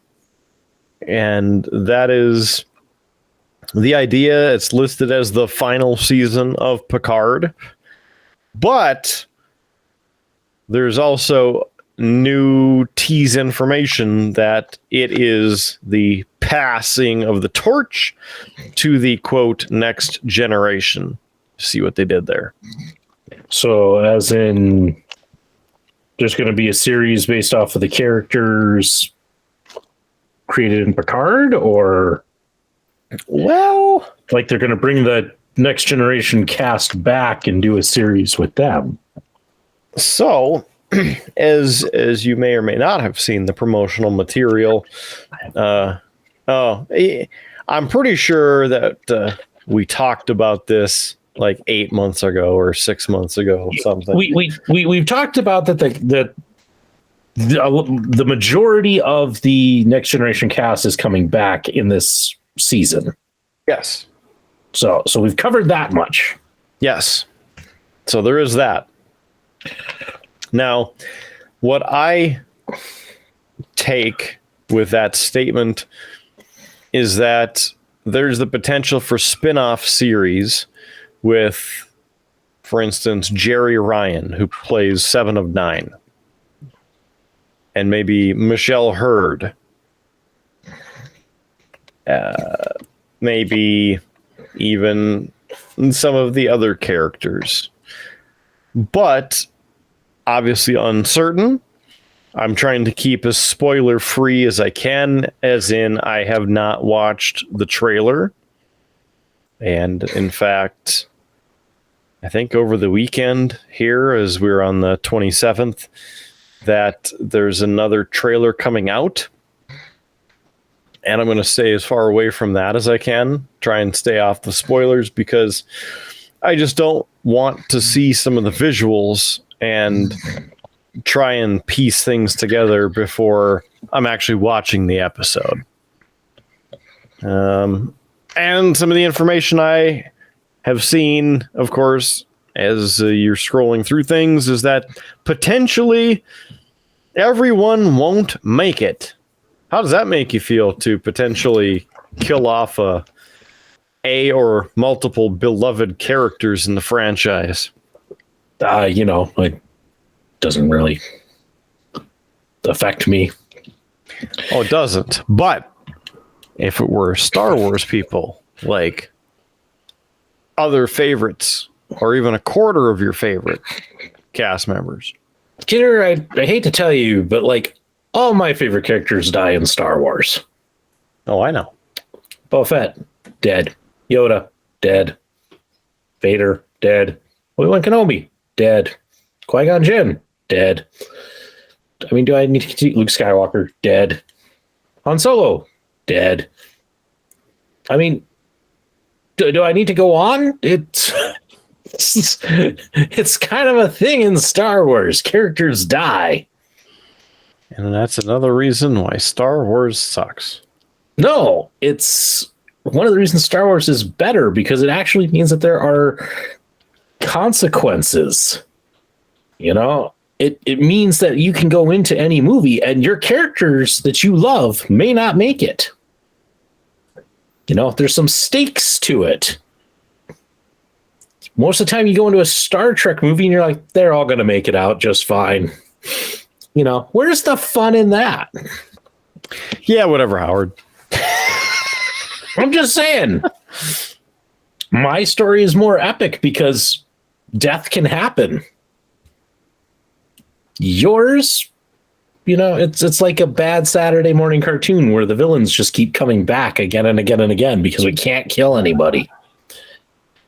And that is the idea. It's listed as the final season of Picard. But there's also new tease information that it is the passing of the torch to the, quote, next generation. See what they did there. So, as in, there's going to be a series based off of the characters created in Picard, or, well, like they're going to bring the next generation cast back and do a series with them. So, as you may or may not have seen the promotional material, I'm pretty sure that we talked about this like 8 months ago or 6 months ago or something. We've talked about that the majority of the next generation cast is coming back in this season. Yes. So we've covered that much. Yes. So there is that. Now, what I take with that statement is that there's the potential for spin-off series with, for instance, Jerry Ryan, who plays 7 of 9. And maybe Michelle Hurd. Maybe even some of the other characters. But obviously uncertain. I'm trying to keep as spoiler free as I can, as in I have not watched the trailer. And in fact, I think over the weekend here, as we're on the 27th, that there's another trailer coming out. And I'm going to stay as far away from that as I can, try and stay off the spoilers, because I just don't want to see some of the visuals and try and piece things together before I'm actually watching the episode. And some of the information I have seen, of course, as you're scrolling through things, is that potentially everyone won't make it. How does that make you feel, to potentially kill off a or multiple beloved characters in the franchise? It doesn't really affect me. Oh, it doesn't. But if it were Star Wars people, like other favorites, or even a quarter of your favorite cast members. Kidder, I hate to tell you, but like all my favorite characters die in Star Wars. Oh, I know. Boba Fett, dead. Yoda, dead. Vader, dead. Obi-Wan Kenobi, dead. Qui-Gon Jinn, dead. I mean, do I need to continue? Luke Skywalker, dead. Han Solo, dead. I mean, do I need to go on? It's kind of a thing in Star Wars. Characters die. And that's another reason why Star Wars sucks. No, it's one of the reasons Star Wars is better, because it actually means that there are consequences. It means that you can go into any movie and your characters that you love may not make it. There's some stakes to it. Most of the time you go into a Star Trek movie and you're like, they're all going to make it out just fine. You know, where's the fun in that? Yeah, whatever, Howard. I'm just saying. My story is more epic because death can happen. Yours, you know, it's like a bad Saturday morning cartoon where the villains just keep coming back again and again and again because we can't kill anybody.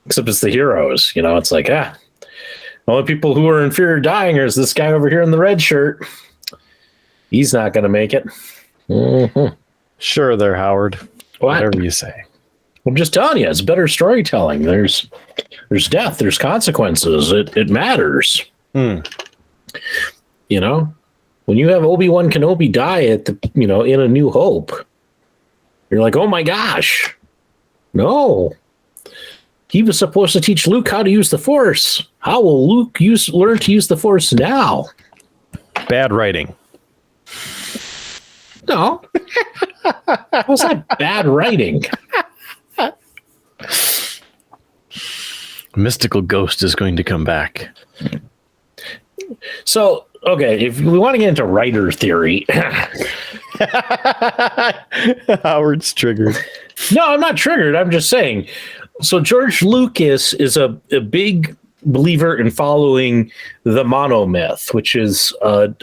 Except it's the heroes, you know, it's like, the only people who are in fear of dying is this guy over here in the red shirt. He's not going to make it. Mm-hmm. Sure there, Howard. What? Whatever you say. I'm just telling you, it's better storytelling. There's death, there's consequences. It matters. You know, when you have Obi-Wan Kenobi die in A New Hope, you're like, oh my gosh, no. He was supposed to teach Luke how to use the Force. How will Luke learn to use the Force now? Bad writing. No. How's that bad writing? Mystical ghost is going to come back. So, okay, if we want to get into writer theory. Howard's triggered. No, I'm not triggered. I'm just saying. So George Lucas is a big believer in following the monomyth, which is a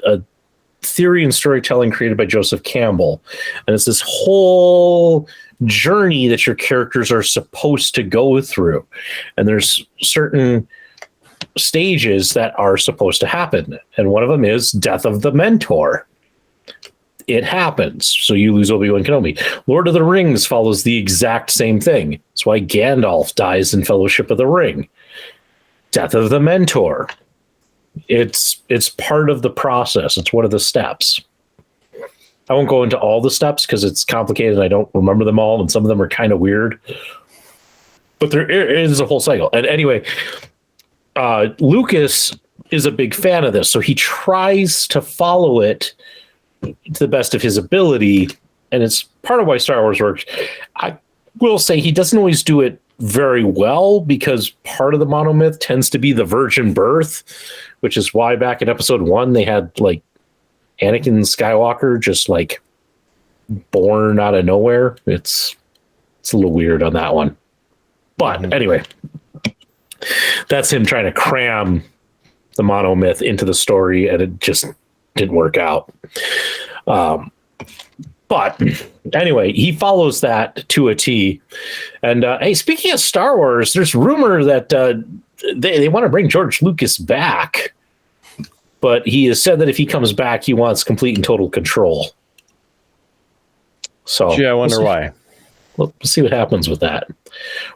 theory in storytelling created by Joseph Campbell. And it's this whole journey that your characters are supposed to go through. And there's certain stages that are supposed to happen. And one of them is death of the mentor. It happens. So you lose Obi-Wan Kenobi. Lord of the Rings follows the exact same thing. That's why Gandalf dies in Fellowship of the Ring. Death of the mentor. It's part of the process. It's one of the steps. I won't go into all the steps because it's complicated and I don't remember them all, and some of them are kind of weird. But there is a whole cycle. And anyway, Lucas is a big fan of this, so he tries to follow it to the best of his ability, and it's part of why Star Wars works. I will say he doesn't always do it very well because part of the monomyth tends to be the virgin birth, which is why back in episode 1 they had like Anakin Skywalker just like born out of nowhere. It's a little weird on that one. But anyway, that's him trying to cram the monomyth into the story, and it just didn't work out. But anyway, he follows that to a T. And hey, speaking of Star Wars, there's rumor that they want to bring George Lucas back. But he has said that if he comes back, he wants complete and total control. So, gee, I wonder why. We'll see what happens with that.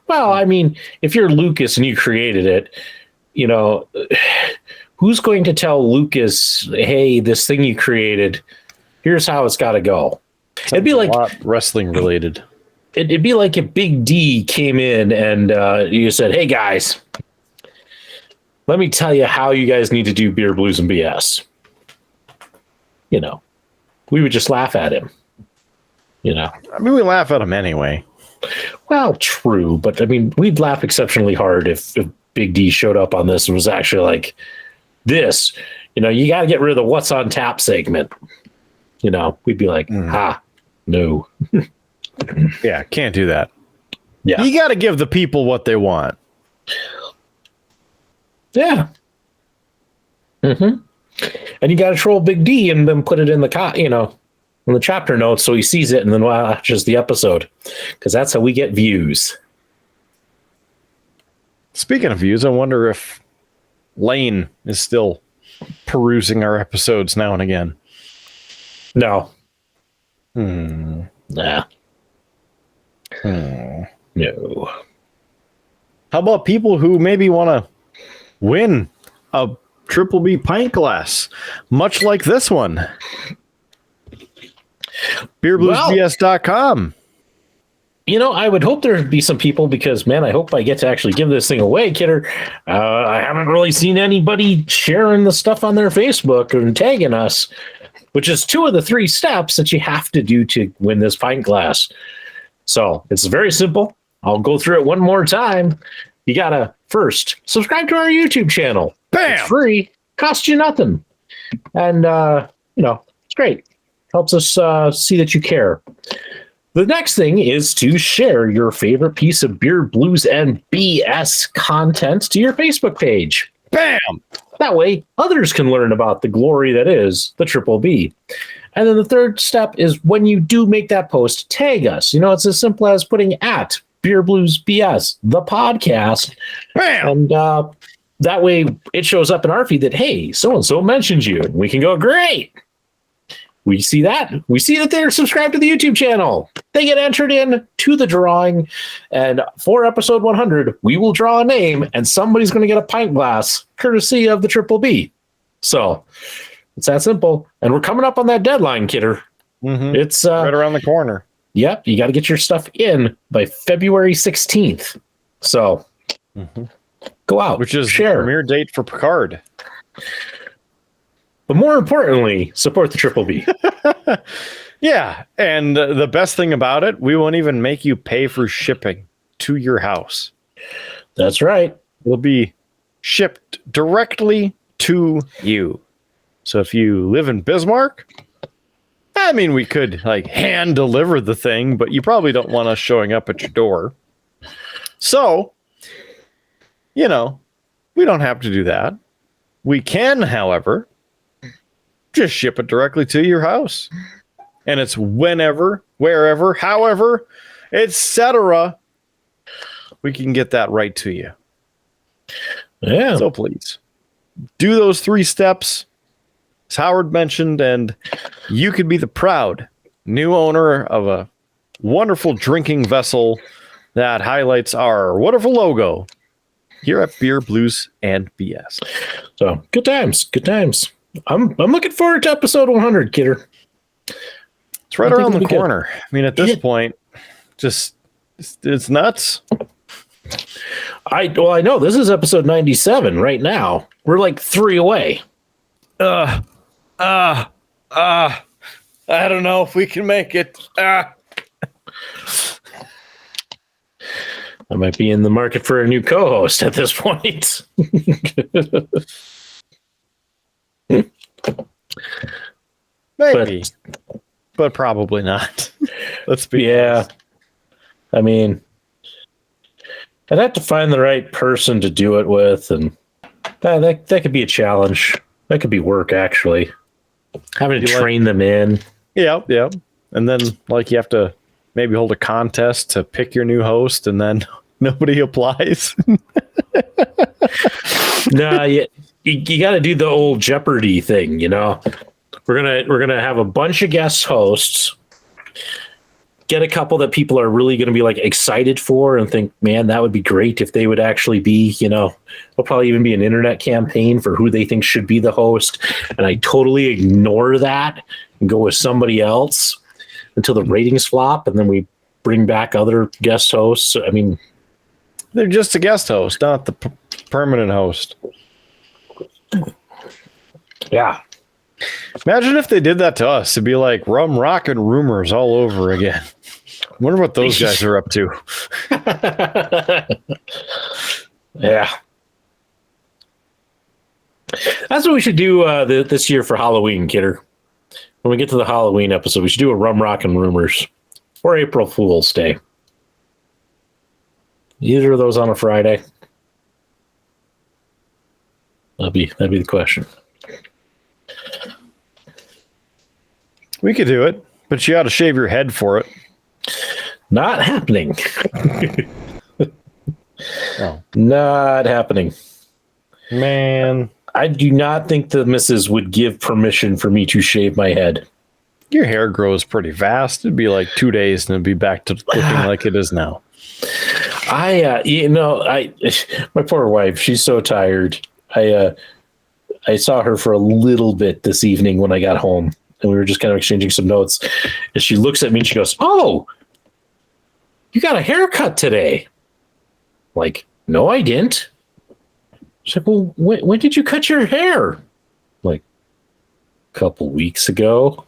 Well, I mean, if you're Lucas and you created it, you know, who's going to tell Lucas, hey, this thing you created, here's how it's got to go? It'd be like a lot wrestling related. It'd be like if Big D came in and you said, hey, guys, let me tell you how you guys need to do Beer, Blues, and BS. You know, we would just laugh at him. You know, I mean, we laugh at him anyway. Well, true, but I mean, we'd laugh exceptionally hard if Big D showed up on this and was actually like, this, you know, you got to get rid of the what's on tap segment. You know, we'd be like, no. Yeah, can't do that. Yeah. You got to give the people what they want. Yeah. Mm-hmm. And you got to troll Big D and then put it in the, in the chapter notes so he sees it and then watches the episode, because that's how we get views. Speaking of views, I wonder if Lane is still perusing our episodes now and again. No. Nah. No. How about people who maybe want to win a Triple B pint glass, much like this one? BeerBluesBS.com. You know, I would hope there'd be some people because, man, I hope I get to actually give this thing away, Kidder. I haven't really seen anybody sharing the stuff on their Facebook and tagging us, which is 2 of the 3 steps that you have to do to win this pint glass. So it's very simple. I'll go through it one more time. you gotta first subscribe to our YouTube channel. Bam! It's free, costs you nothing, and it's great. Helps us see that you care. The next thing is to share your favorite piece of beer, blues, and BS content to your Facebook page. Bam! That way, others can learn about the glory that is the Triple B. And then the third step is when you do make that post, tag us. It's as simple as putting at Beer Blues BS, the podcast. Bam! And that way it shows up in our feed that, hey, so-and-so mentioned you. And we can go, great. We see that. We see that they're subscribed to the YouTube channel. They get entered in to the drawing. And for episode 100, we will draw a name and somebody's going to get a pint glass courtesy of the Triple B. So it's that simple. And we're coming up on that deadline, Kidder. Mm-hmm. It's right around the corner. Yep. You got to get your stuff in by February 16th. So go out. Which is share. the premiere date for Picard. But more importantly, support the Triple B. Yeah, and the best thing about it, we won't even make you pay for shipping to your house. That's right. It'll be shipped directly to you. So if you live in Bismarck, I mean, we could hand deliver the thing, but you probably don't want us showing up at your door. So, we don't have to do that. We can, however, just ship it directly to your house. And it's whenever, wherever, however, etc. we can get that right to you. Yeah. So please do those 3 steps, as Howard mentioned, and you could be the proud new owner of a wonderful drinking vessel that highlights our wonderful logo here at Beer, Blues, and BS. So good times. Good times. I'm looking forward to episode 100, Kidder. It's right around the corner. Good. I mean, at this point, it's nuts. I know this is episode 97 right now. We're 3 away. I don't know if we can make it. I might be in the market for a new co-host at this point. Maybe, but probably not. Let's be honest. I mean, I'd have to find the right person to do it with, and that could be a challenge. That could be work, actually. Having to train them in. Yeah. And then, you have to maybe hold a contest to pick your new host, and then nobody applies. No, you got to do the old Jeopardy thing, We're gonna have a bunch of guest hosts, get a couple that people are really going to be excited for and think, man, that would be great if they would actually be, there'll probably even be an internet campaign for who they think should be the host. And I totally ignore that and go with somebody else until the ratings flop. And then we bring back other guest hosts. I mean, they're just a guest host, not the permanent host. Yeah. Imagine if they did that to us. It'd be like Rum Rock and Rumors all over again. I wonder what those guys are up to. Yeah. That's what we should do this year for Halloween, Kidder. When we get to the Halloween episode, we should do a Rum Rock and Rumors or April Fool's Day. Either of those on a Friday. That'd be the question. We could do it, but you got to shave your head for it. Not happening. Oh. Not happening. Man. I do not think the missus would give permission for me to shave my head. Your hair grows pretty fast. It'd be 2 days and it'd be back to looking like it is now. My poor wife, she's so tired. I saw her for a little bit this evening when I got home, and we were just kind of exchanging some notes. And she looks at me and she goes, "Oh, you got a haircut today." I'm like, "No, I didn't." She's like, "Well, when did you cut your hair?" I'm like, "A couple weeks ago."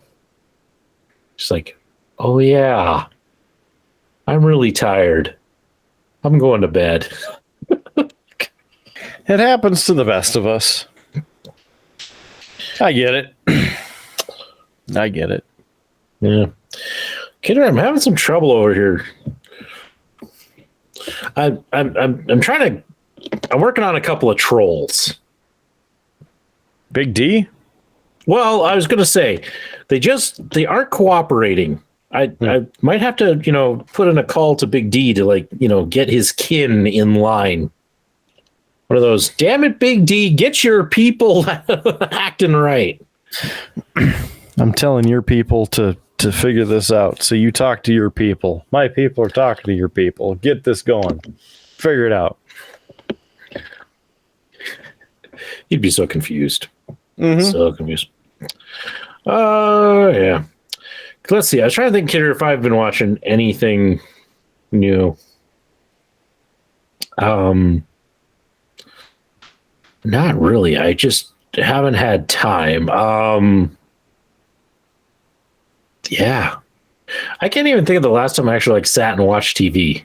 She's like, "Oh yeah, I'm really tired. I'm going to bed." It happens to the best of us. I get it. I get it. Yeah. Kidder, I'm having some trouble over here. I'm working on a couple of trolls. Big D? Well, I was going to say they aren't cooperating. I might have to, put in a call to Big D to get his kin in line. One of those, damn it, Big D, get your people acting right. I'm telling your people to figure this out. So you talk to your people. My people are talking to your people. Get this going. Figure it out. You'd be so confused. Mm-hmm. So confused. Yeah. Let's see. I was trying to think, Kidder, if I've been watching anything new. Not really. I just haven't had time. Yeah. I can't even think of the last time I actually sat and watched TV.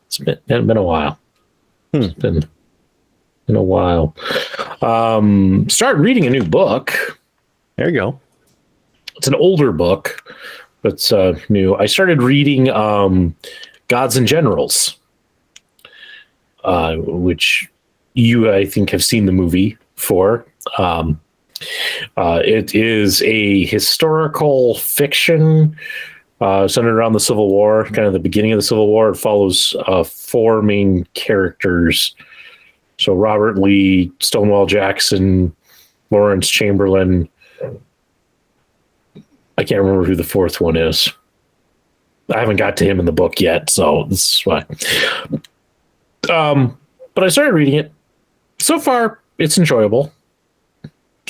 It's been a while. It's been a while. Start reading a new book. There you go. It's an older book, but it's new. I started reading Gods and Generals, which you, I think, have seen the movie for. It is a historical fiction centered around the Civil War, kind of the beginning of the Civil War. It follows four main characters. So Robert Lee, Stonewall Jackson, Lawrence Chamberlain. I can't remember who the fourth one is. I haven't got to him in the book yet, so this is why. But I started reading it. So far, it's enjoyable.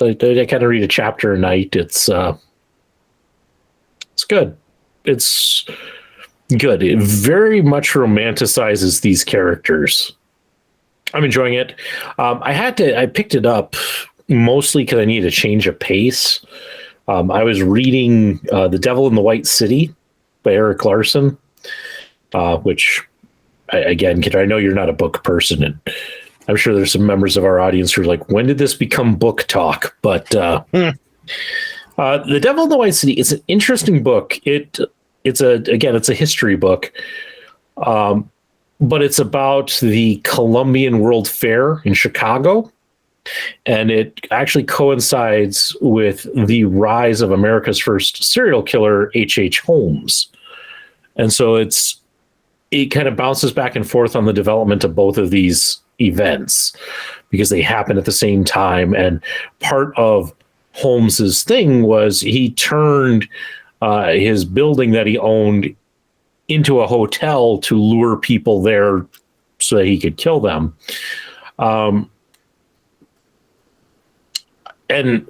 I kind of read a chapter a night. It's good. It's good. It very much romanticizes these characters. I'm enjoying it. I picked it up mostly because I needed a change of pace. I was reading The Devil in the White City by Eric Larson, which, again, I know you're not a book person, and I'm sure there's some members of our audience who are like, when did this become book talk? But The Devil in the White City, it's an interesting book. It's a history book, but it's about the Columbian World Fair in Chicago. And it actually coincides with the rise of America's first serial killer, H.H. Holmes. And so it kind of bounces back and forth on the development of both of these events because they happen at the same time. And part of Holmes's thing was he turned his building that he owned into a hotel to lure people there so that he could kill them. And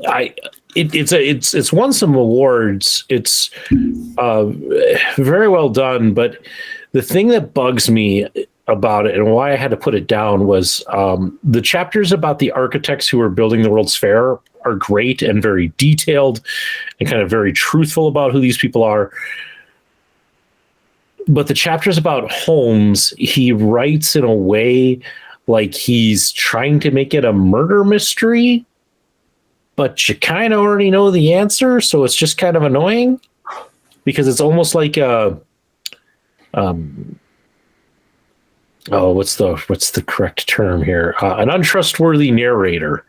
it's won some awards. It's very well done. But the thing that bugs me about it and why I had to put it down was the chapters about the architects who are building the World's Fair are great and very detailed and kind of very truthful about who these people are. But the chapters about Holmes, he writes in a way like he's trying to make it a murder mystery, but you kind of already know the answer, so it's just kind of annoying because it's almost like a what's the correct term here? An untrustworthy narrator,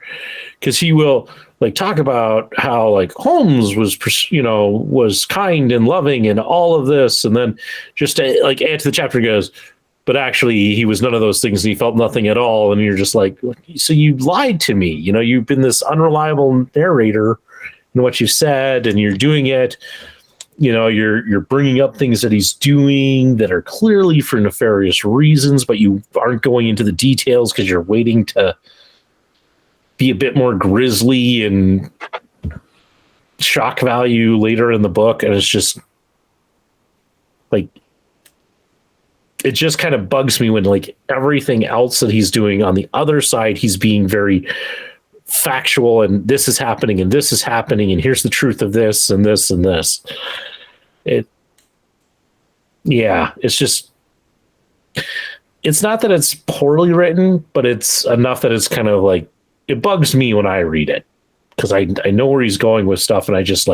because he will talk about how Holmes was kind and loving and all of this, and then just add to the chapter goes, but actually he was none of those things and he felt nothing at all. And you're just like, so you lied to me. You've been this unreliable narrator in what you said, and you're doing it. You're bringing up things that he's doing that are clearly for nefarious reasons, but you aren't going into the details because you're waiting to be a bit more grisly and shock value later in the book. And it's just it just kind of bugs me when everything else that he's doing on the other side, he's being very factual and this is happening and this is happening and here's the truth of this and this and this. It's just it's not that it's poorly written, but it's enough that it's kind of like, it bugs me when I read it because I know where he's going with stuff, and I just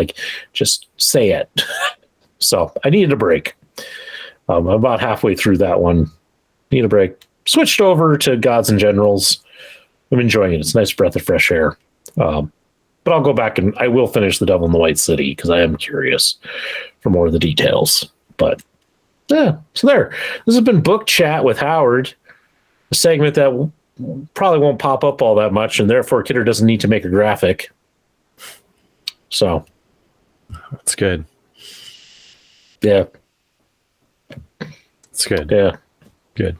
say it. So I needed a break. I'm about halfway through that one. Need a break. Switched over to Gods and Generals. I'm enjoying it. It's a nice breath of fresh air. But I'll go back and I will finish The Devil in the White City because I am curious for more of the details. But yeah, so there. This has been Book Chat with Howard, a segment that probably won't pop up all that much, and therefore Kidder doesn't need to make a graphic. So that's good. Yeah. It's good. Yeah. Good.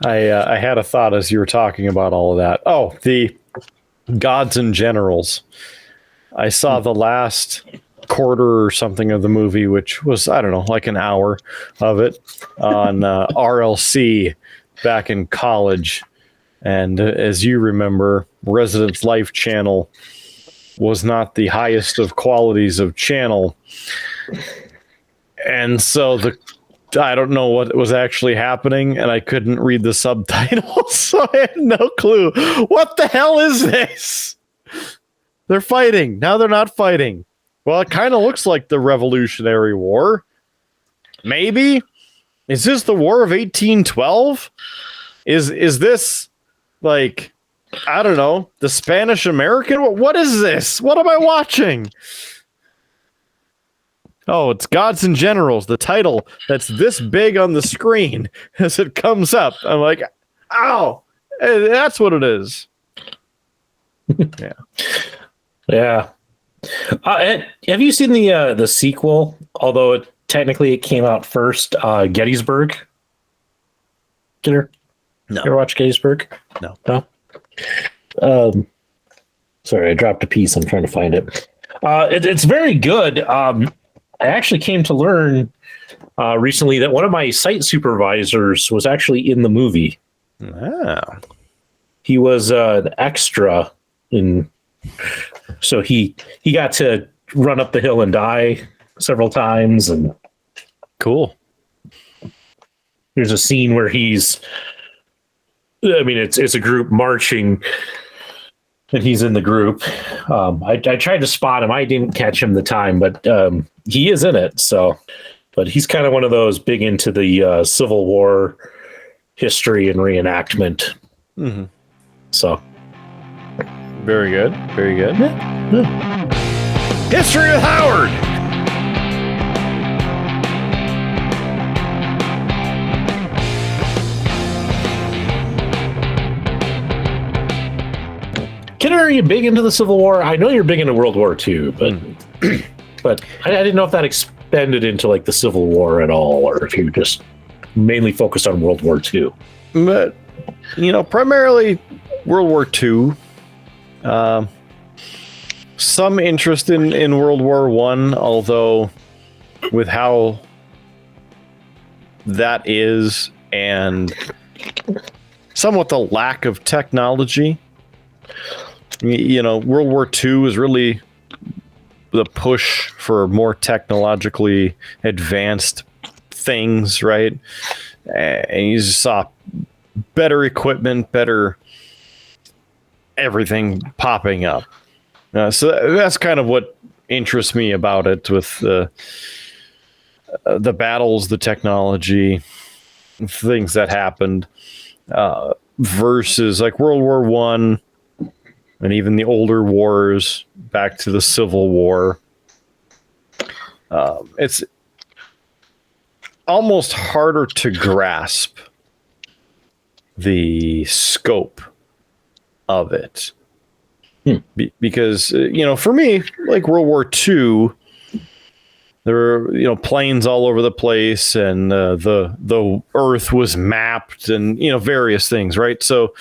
I had a thought as you were talking about all of that. Oh, the Gods and Generals. I saw the last quarter or something of the movie, which was, I don't know, like an hour of it on RLC back in college. And as you remember, Residence Life channel was not the highest of qualities of channel. And so I don't know what was actually happening, and I couldn't read the subtitles, so I had no clue. What the hell is this? They're fighting. Now they're not fighting. Well, it kind of looks like the Revolutionary War. Maybe? Is this the War of 1812? Is this, like, I don't know, the Spanish-American? What is this? What am I watching? Oh, it's Gods and Generals, the title that's this big on the screen as it comes up. I'm like, ow, that's what it is. Yeah. Yeah. Have you seen the sequel? Although technically it came out first, Gettysburg. Kidder? No. You ever watch Gettysburg? No. No? Sorry, I dropped a piece. I'm trying to find it. It's very good. I actually came to learn recently that one of my site supervisors was actually in the movie. Wow. He was an extra so he got to run up the hill and die several times. And cool. There's a scene where it's a group marching, and he's in the group. I tried to spot him. I didn't catch him the time, but he is in it. So, but he's kind of one of those big into the Civil War history and reenactment. Mm-hmm. So, very good. Very good. Yeah. History with Howard. Kidder, are you big into the Civil War? I know you're big into World War II, but but I didn't know if that expanded into like the Civil War at all, or if you just mainly focused on World War II. But primarily World War II. Some interest in World War I, although with how that is and somewhat the lack of technology. World War II is really the push for more technologically advanced things, right? And you just saw better equipment, better everything popping up. So that's kind of what interests me about it, with the battles, the technology, things that happened, versus like World War I. And even the older wars, back to the Civil War. It's almost harder to grasp the scope of it. Because, for me, like World War II, there were, planes all over the place, and the Earth was mapped, and, various things, right? So,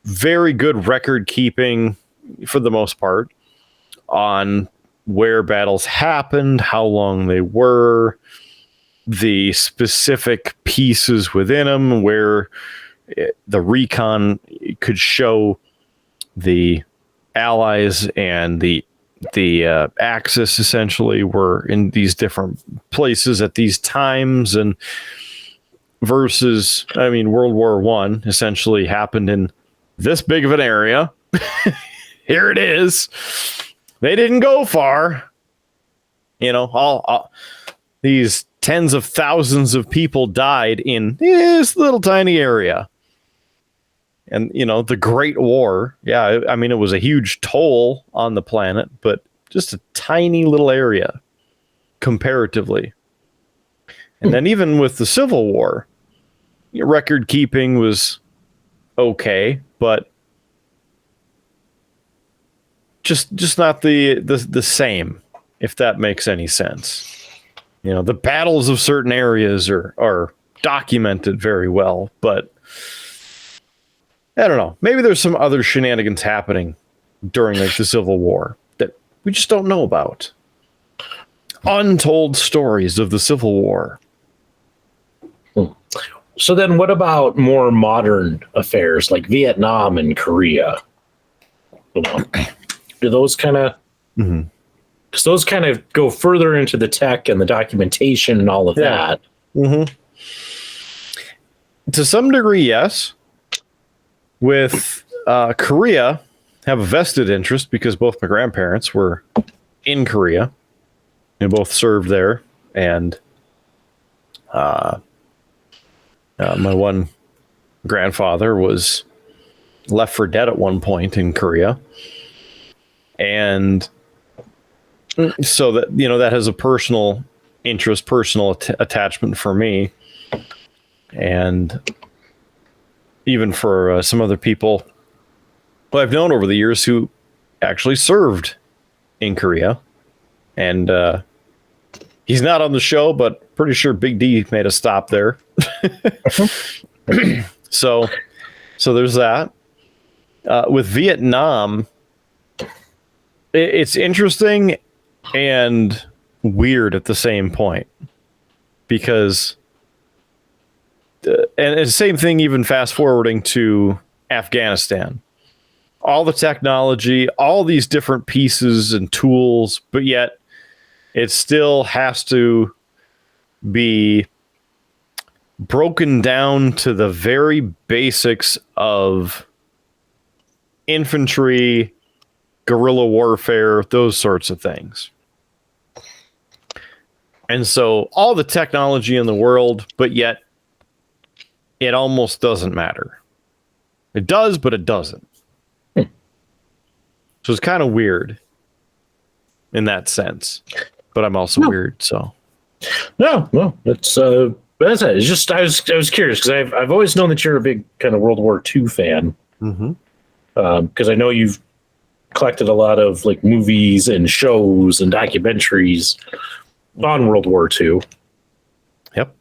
very good record keeping for the most part on where battles happened, how long they were, the specific pieces within them, where the recon could show the Allies and the Axis essentially were in these different places at these times. And versus, I mean, World War One essentially happened in this big of an area. Here it is. They didn't go far. You know, all these tens of thousands of people died in this little tiny area. And, you know, the Great War, yeah, I mean, it was a huge toll on the planet, but just a tiny little area comparatively. And then even with the Civil War, record keeping was okay, but just not the same, if that makes any sense. You know, the battles of certain areas are documented very well, but I don't know. Maybe there's some other shenanigans happening during like the Civil War that we just don't know about. Untold stories of the Civil War. So then what about more modern affairs like Vietnam and Korea? You know, do those kind of, because those kind of go further into the tech and the documentation and all of that. Mm-hmm. To some degree, yes. With Korea, have a vested interest because both my grandparents were in Korea and both served there. And my one grandfather was left for dead at one point in Korea. And so that, you know, that has a personal interest, personal attachment for me. And even for some other people who I've known over the years who actually served in Korea. And he's not on the show, but pretty sure Big D made a stop there. So there's that. With Vietnam, it's interesting and weird at the same point, because and the same thing, even fast forwarding to Afghanistan, all the technology, all these different pieces and tools, but yet it still has to be broken down to the very basics of infantry, guerrilla warfare, those sorts of things. And so all the technology in the world, but yet it almost doesn't matter. It does, but it doesn't. So it's kind of weird in that sense. But I'm also weird, so. No, it's that's it. It's just I was curious because I've always known that you're a big kind of World War II fan. Because I know you've collected a lot of like movies and shows and documentaries on World War II. Yep.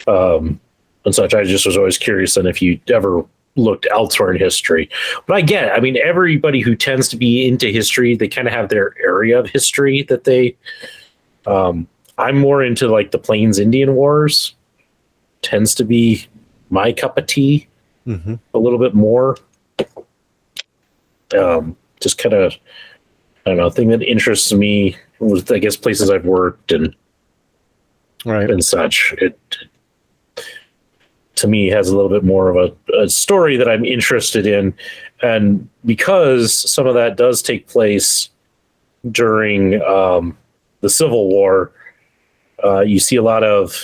And such. I just was always curious then if you ever looked elsewhere in history. But I get it. I mean, everybody who tends to be into history, they kind of have their area of history that they. I'm more into like the Plains Indian Wars. Tends to be my cup of tea. A little bit more. Just kind of, I don't know, thing that interests me was, I guess, places I've worked and such. It to me has a little bit more of a story that I'm interested in, and because some of that does take place during the Civil War, you see a lot of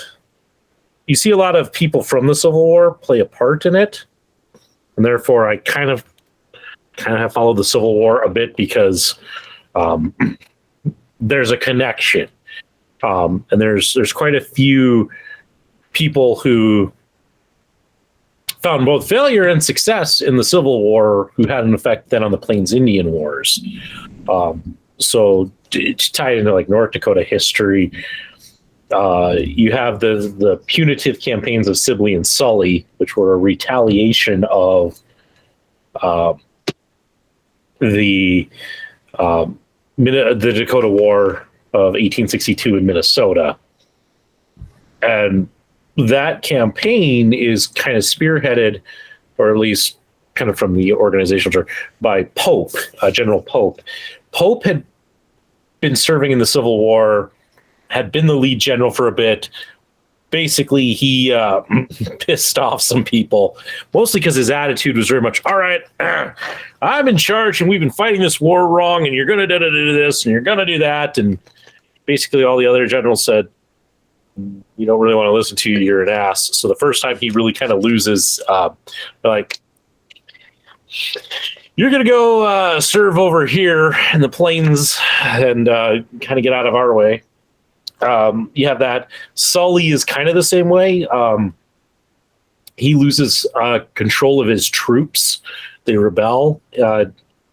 people from the Civil War play a part in it, and therefore I kind of have followed the Civil War a bit because there's a connection, and there's quite a few people who found both failure and success in the Civil War who had an effect then on the Plains Indian Wars. So to tie into like North Dakota history, you have the punitive campaigns of Sibley and Sully, which were a retaliation of the Dakota War of 1862 in Minnesota. And that campaign is kind of spearheaded, or at least kind of from the organizational chart, by Pope, General Pope. Pope had been serving in the Civil War, had been the lead general for a bit, basically he pissed off some people, mostly because his attitude was very much, all right, I'm in charge and we've been fighting this war wrong and you're going to do this and you're going to do that. And basically all the other generals said, you don't really want to listen to you, you're an ass. So the first time he really kind of loses, like, you're going to go serve over here in the plains and kind of get out of our way. You have that. Sully is kind of the same way. He loses control of his troops. They rebel. I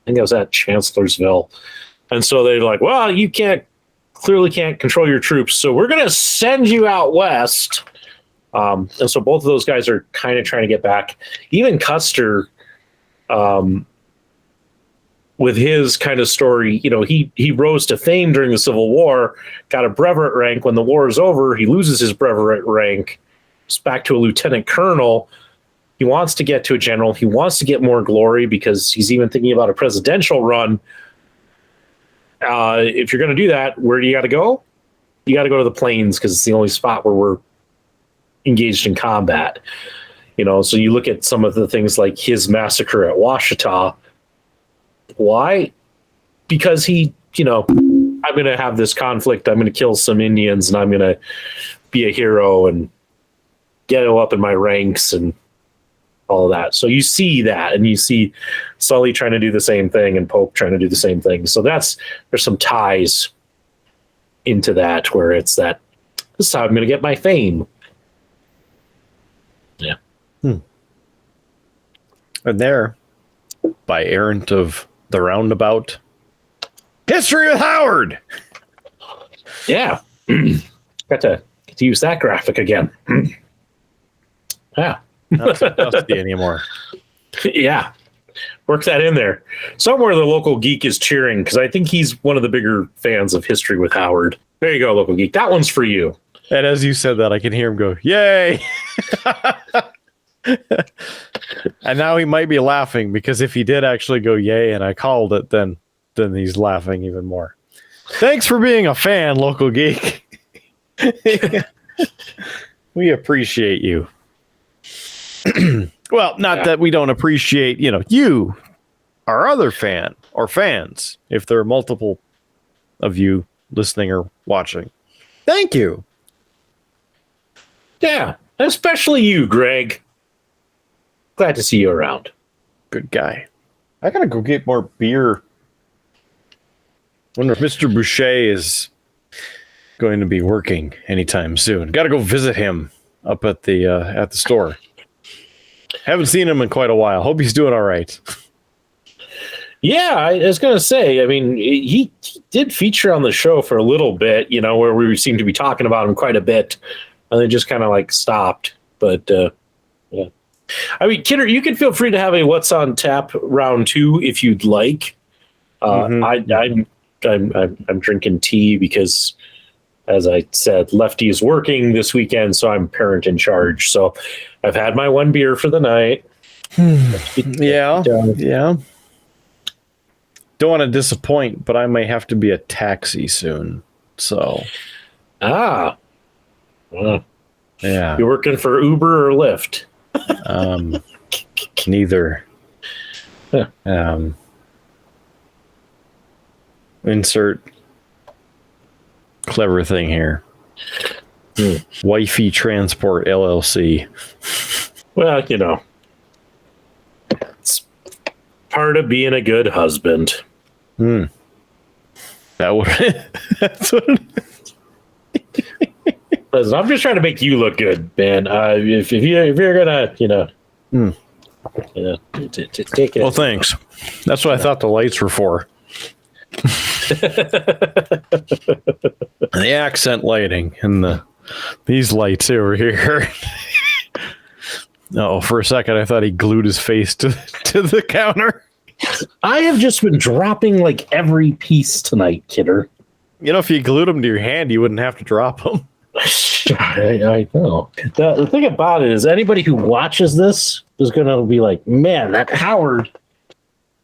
think that was at Chancellorsville. And so they're like, well, you clearly can't control your troops, so we're going to send you out west. And so both of those guys are kind of trying to get back. Even Custer, with his kind of story, he rose to fame during the Civil War, got a brevet rank. When the war is over, he loses his brevet rank. It's back to a lieutenant colonel. He wants to get to a general. He wants to get more glory because he's even thinking about a presidential run. If you're going to do that, where do you got to go? You got to go to the plains because it's the only spot where we're engaged in combat. So you look at some of the things like his massacre at Washita. Why? Because I'm going to have this conflict. I'm going to kill some Indians and I'm going to be a hero and get up in my ranks and all of that. So you see that, and you see Sully trying to do the same thing and Pope trying to do the same thing. So there's some ties into that where it's that this is how I'm going to get my fame. Yeah. And there, by errant of the roundabout, History with Howard. Yeah. Got to use that graphic again. Yeah. Not so dusty anymore. Yeah. Work that in there. Somewhere the local geek is cheering because I think he's one of the bigger fans of History with Howard. There you go, local geek. That one's for you. And as you said that, I can hear him go, yay! And now he might be laughing because if he did actually go yay and I called it, then he's laughing even more. Thanks for being a fan, local geek. We appreciate you. Well, not that we don't appreciate, you, our other fan or fans, if there are multiple of you listening or watching. Thank you. Yeah, especially you, Greg. Glad to see you around. Good guy. I gotta go get more beer. Wonder if Mr. Boucher is going to be working anytime soon. Gotta go visit him up at the store. Haven't seen him in quite a while. Hope he's doing all right. Yeah, I was going to say, I mean, he did feature on the show for a little bit, where we seemed to be talking about him quite a bit, and then just kind of stopped. But, yeah. I mean, Kidder, you can feel free to have a What's on Tap round 2 if you'd like. I'm drinking tea because, as I said, Lefty is working this weekend, so I'm parent in charge. So I've had my one beer for the night. Yeah. Don't want to disappoint, but I may have to be a taxi soon. So. Yeah. You're working for Uber or Lyft? Neither. Yeah. Insert clever thing here. Wifey Transport LLC. Well, it's part of being a good husband. That would. That's what it is. Listen, I'm just trying to make you look good, man. If you're gonna, take it. Well, thanks. That's what I thought the lights were for. The accent lighting and these lights over here. Oh, for a second I thought he glued his face to the counter. I have just been dropping every piece tonight, Kidder. If you glued them to your hand, you wouldn't have to drop them. I know. The thing about it is anybody who watches this is going to be like, man, that Howard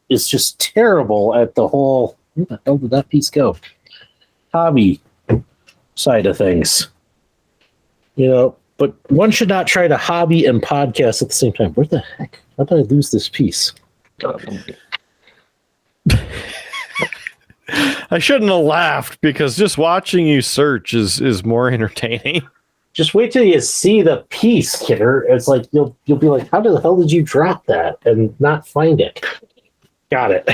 is just terrible at the whole, where the hell did that piece go? Hobby side of things. But one should not try to hobby and podcast at the same time. Where the heck? How did I lose this piece? I shouldn't have laughed because just watching you search is more entertaining. Just wait till you see the piece, Kidder. It's like you'll be like, how the hell did you drop that and not find it? Got it.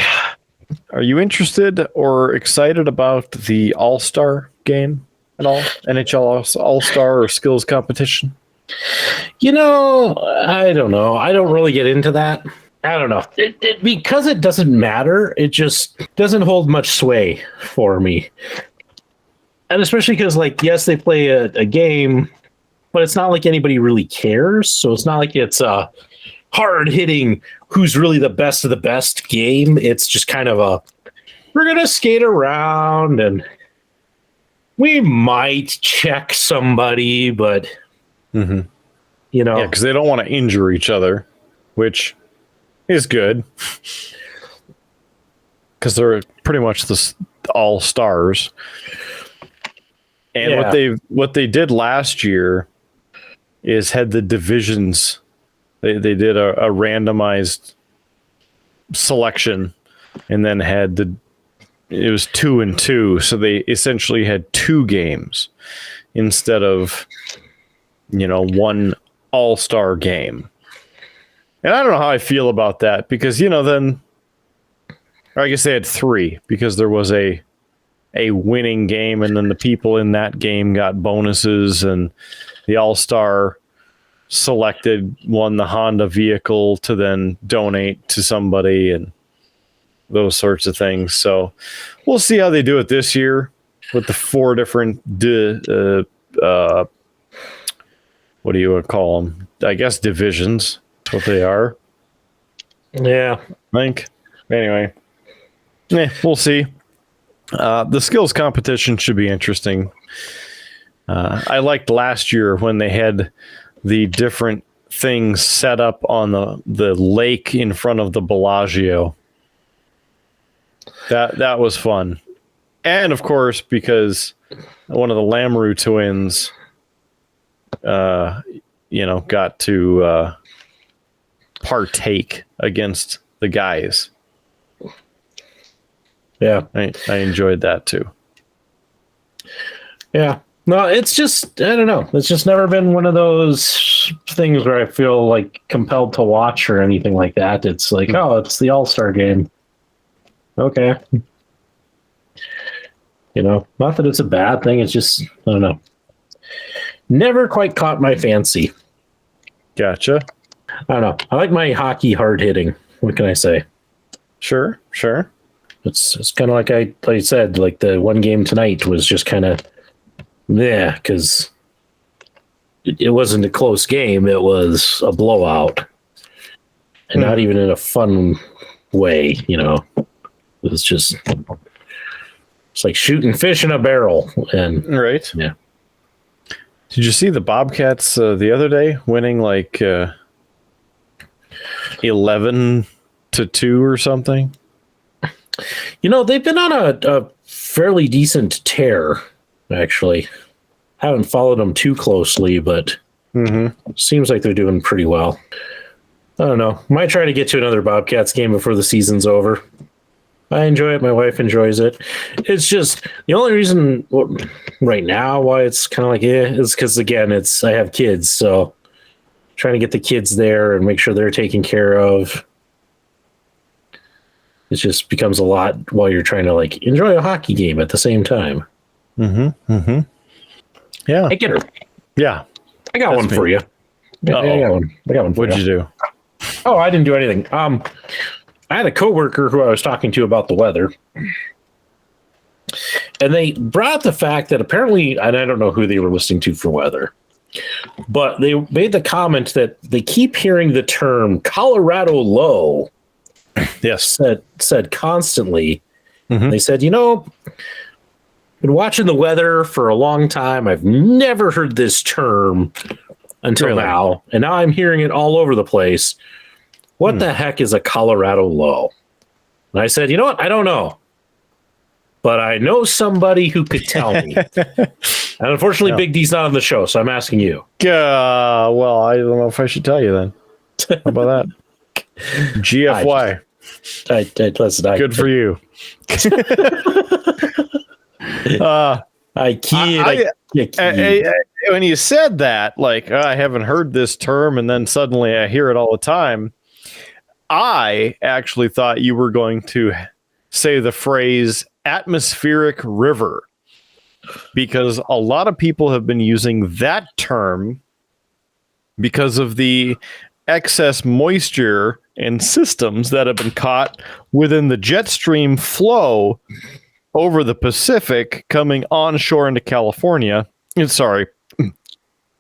Are you interested or excited about the All-Star game at all? NHL All-Star or skills competition? You know, I don't know. I don't really get into that. I don't know. Because it doesn't matter, it just doesn't hold much sway for me. And especially because, like, yes, they play a game, but it's not like anybody really cares. So it's not like it's a hard-hitting, who's really the best of the best game. It's just kind of we're going to skate around and we might check somebody, but, you know. Yeah, because they don't want to injure each other, which is good. Because they're pretty much the all-stars. And what they did last year is had the divisions. They did a randomized selection, and then it was 2 and 2. So they essentially had 2 games instead of, one all-star game. And I don't know how I feel about that because, then I guess they had 3 because there was a winning game, and then the people in that game got bonuses, and the all-star selected won the Honda vehicle to then donate to somebody and those sorts of things. So we'll see how they do it this year with the 4 different what do you call them? I guess divisions. That's what they are. Yeah. I think. Anyway. We'll see. The skills competition should be interesting. I liked last year when they had the different things set up on the lake in front of the Bellagio. That was fun. And of course, because one of the Lamoureux twins, got to partake against the guys. Yeah. I enjoyed that too. Yeah. No, it's just, I don't know. It's just never been one of those things where I feel like compelled to watch or anything like that. It's like, oh, it's the All-Star game. Okay. Not that it's a bad thing. It's just, I don't know. Never quite caught my fancy. Gotcha. I don't know. I like my hockey hard hitting. What can I say? Sure. It's kind of like I said, like the one game tonight was just kind of, because it wasn't a close game. It was a blowout. And not even in a fun way, It was just, it's like shooting fish in a barrel. And right. Yeah. Did you see the Bobcats the other day winning like 11-2 or something? They've been on a fairly decent tear, actually. Haven't followed them too closely, but seems like they're doing pretty well. I don't know. Might try to get to another Bobcats game before the season's over. I enjoy it. My wife enjoys it. It's just the only reason right now why it's kind of like, is because, again, I have kids. So trying to get the kids there and make sure they're taken care of. It just becomes a lot while you're trying to like enjoy a hockey game at the same time. Yeah. Hey, get her. Yeah. I got one for you. Yeah, I got one. For What'd you do? Oh, I didn't do anything. I had a coworker who I was talking to about the weather, and they brought the fact that apparently, and I don't know who they were listening to for weather, but they made the comment that they keep hearing the term Colorado low. Yes. Said constantly. They said, been watching the weather for a long time. I've never heard this term until now. And now I'm hearing it all over the place. What the heck is a Colorado low? And I said, you know what? I don't know. But I know somebody who could tell me. And unfortunately, Yeah. Big D's not on the show, so I'm asking you. Well, I don't know if I should tell you then. How about that? GFY. Listen, Good for you. When you said that, like, I haven't heard this term, and then suddenly I hear it all the time, I actually thought you were going to say the phrase atmospheric river, because a lot of people have been using that term because of the excess moisture and systems that have been caught within the jet stream flow over the Pacific coming onshore into California.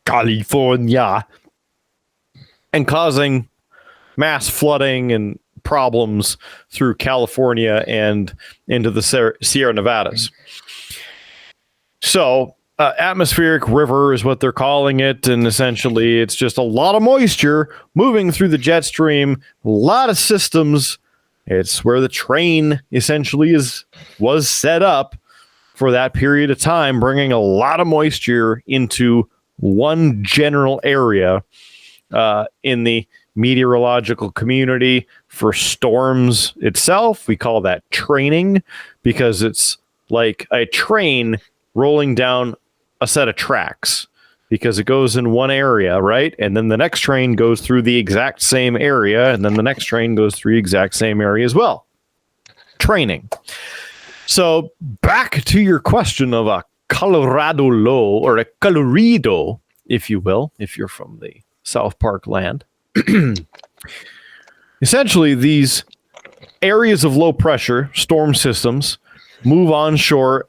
California, and causing mass flooding and problems through California and into the Sierra Nevadas. So atmospheric river is what they're calling it, and essentially it's just a lot of moisture moving through the jet stream, a lot of systems. It's where the train essentially was set up for that period of time, bringing a lot of moisture into one general area in the meteorological community. For storms itself, we call that training, because it's like a train rolling down a set of tracks, because it goes in one area, right? And then the next train goes through the exact same area, and then the next train goes through the exact same area as well. Training. So back to your question of a Colorado low, or a Colorido, if you will, if you're from the South Park land. Essentially, these areas of low pressure storm systems move onshore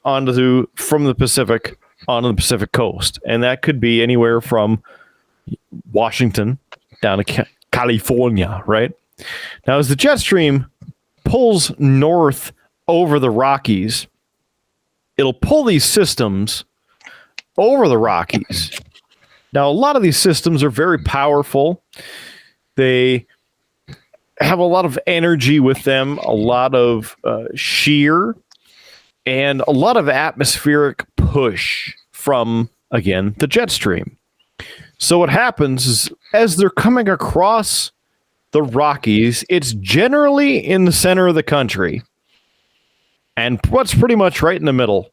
from the Pacific onto the Pacific coast, and that could be anywhere from Washington down to California, right? Now, as the jet stream pulls north over the Rockies, it'll pull these systems over the Rockies. Now, a lot of these systems are very powerful. They have a lot of energy with them, a lot of shear, and a lot of atmospheric push from, again, the jet stream. So what happens is, as they're coming across the Rockies, it's generally in the center of the country, and what's pretty much right in the middle,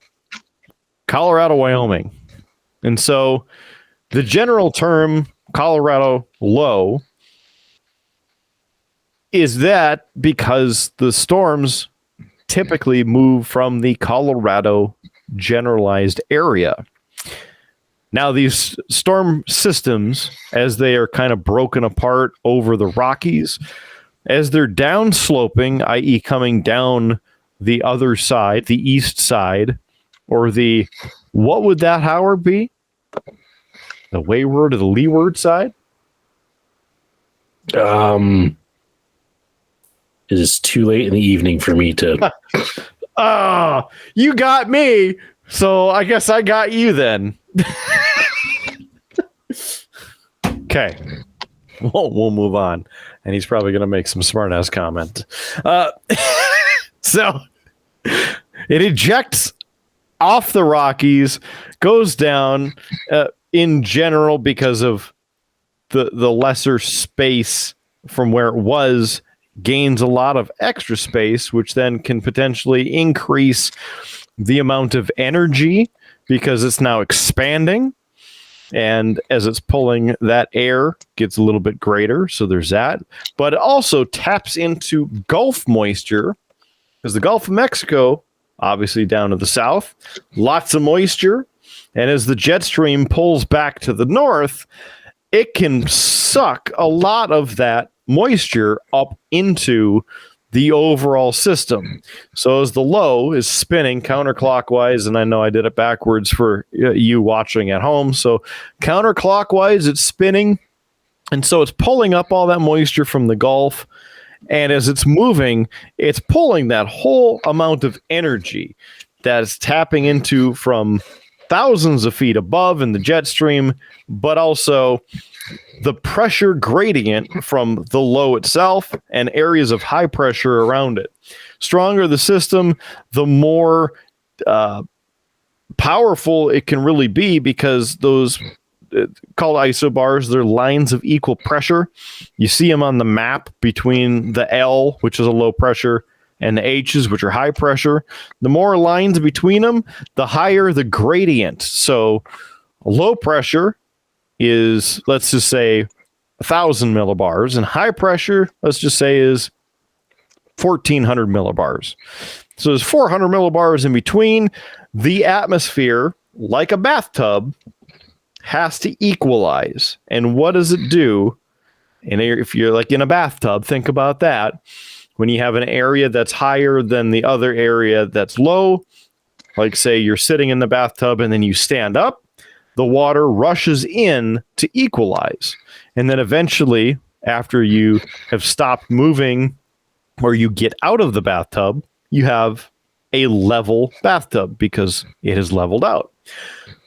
Colorado, Wyoming. And so the general term Colorado low is that because the storms typically move from the Colorado generalized area. Now, these storm systems, as they are kind of broken apart over the Rockies, as they're downsloping, i.e. coming down the other side, the east side, or the, what would that, Howard, be? The wayward or the leeward side? It is too late in the evening for me to. You got me, so I guess I got you then. Okay, we'll move on, and he's probably going to make some smart-ass comment. So it ejects off the Rockies, goes down in general because of the lesser space from where it was, gains a lot of extra space, which then can potentially increase the amount of energy because it's now expanding. And as it's pulling, that air gets a little bit greater. So there's that. But it also taps into Gulf moisture, because the Gulf of Mexico, obviously down to the south, lots of moisture. And as the jet stream pulls back to the north, it can suck a lot of that moisture up into the overall system. So as the low is spinning counterclockwise, and I know I did it backwards for you watching at home. So counterclockwise, it's spinning. And so it's pulling up all that moisture from the Gulf. And as it's moving, it's pulling that whole amount of energy that it's tapping into from thousands of feet above in the jet stream, but also the pressure gradient from the low itself and areas of high pressure around it. Stronger the system, the more powerful it can really be, because those called isobars, they're lines of equal pressure. You see them on the map between the L, which is a low pressure, and the H's, which are high pressure. The more lines between them, the higher the gradient. So low pressure is, let's just say, 1,000 millibars, and high pressure, let's just say, is 1,400 millibars. So there's 400 millibars in between. The atmosphere, like a bathtub, has to equalize. And what does it do? And if you're like in a bathtub, think about that. When you have an area that's higher than the other area that's low, like say you're sitting in the bathtub and then you stand up, the water rushes in to equalize. And then eventually, after you have stopped moving or you get out of the bathtub, you have a level bathtub because it has leveled out.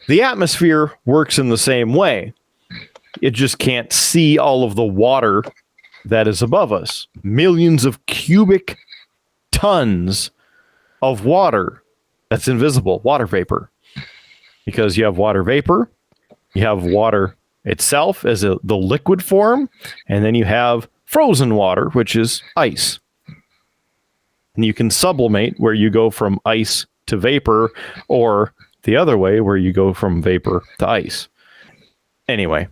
The atmosphere works in the same way. It just can't see all of the water that is above us. Millions of cubic tons of water that's invisible, water vapor. Because you have water vapor, you have water itself as the liquid form, and then you have frozen water, which is ice. And you can sublimate, where you go from ice to vapor, or the other way, where you go from vapor to ice. Anyway,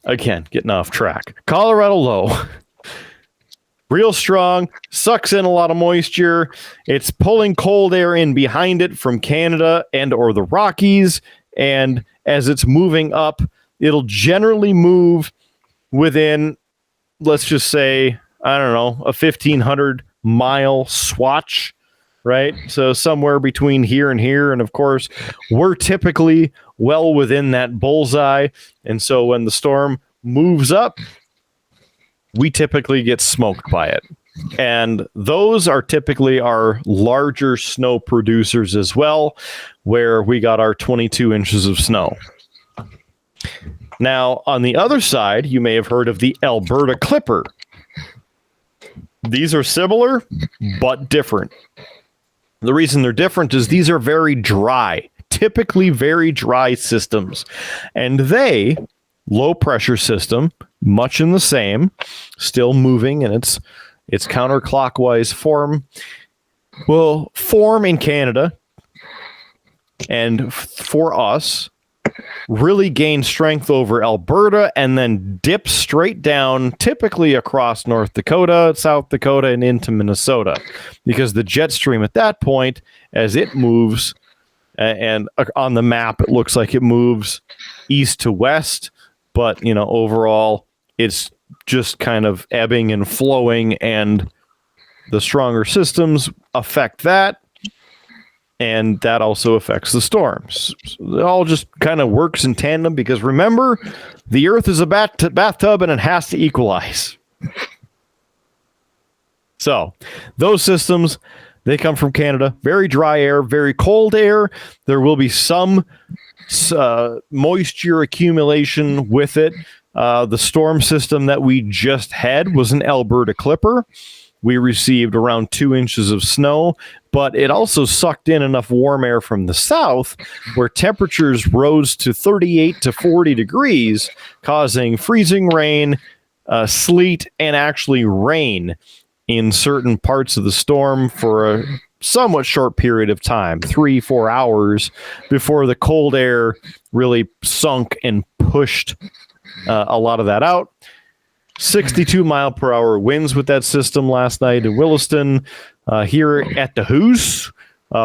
again, getting off track. Colorado low. Real strong, sucks in a lot of moisture. It's pulling cold air in behind it from Canada and or the Rockies. And as it's moving up, it'll generally move within, let's just say, I don't know, a 1,500 mile swatch, right? So somewhere between here and here. And of course, we're typically well within that bullseye. And so when the storm moves up, we typically get smoked by it. And those are typically our larger snow producers as well, where we got our 22 inches of snow. Now, on the other side, you may have heard of the Alberta Clipper. These are similar, but different. The reason they're different is these are very dry, typically very dry systems. And they, low pressure system, much in the same, still moving in its counterclockwise form, will form in Canada, and for us, really gain strength over Alberta and then dip straight down, typically across North Dakota, South Dakota, and into Minnesota. Because the jet stream at that point, as it moves, and on the map, it looks like it moves east to west, but, you know, overall, it's just kind of ebbing and flowing, and the stronger systems affect that. And that also affects the storms. So it all just kind of works in tandem, because remember, the Earth is a bathtub and it has to equalize. So those systems, they come from Canada. Very dry air, very cold air. There will be some moisture accumulation with it. The storm system that we just had was an Alberta Clipper. We received around 2 inches of snow, but it also sucked in enough warm air from the south where temperatures rose to 38 to 40 degrees, causing freezing rain, sleet, and actually rain in certain parts of the storm for a somewhat short period of time, 3-4 hours, before the cold air really sunk and pushed a lot of that out. 62 mile per hour winds with that system last night in Williston. Here at the House,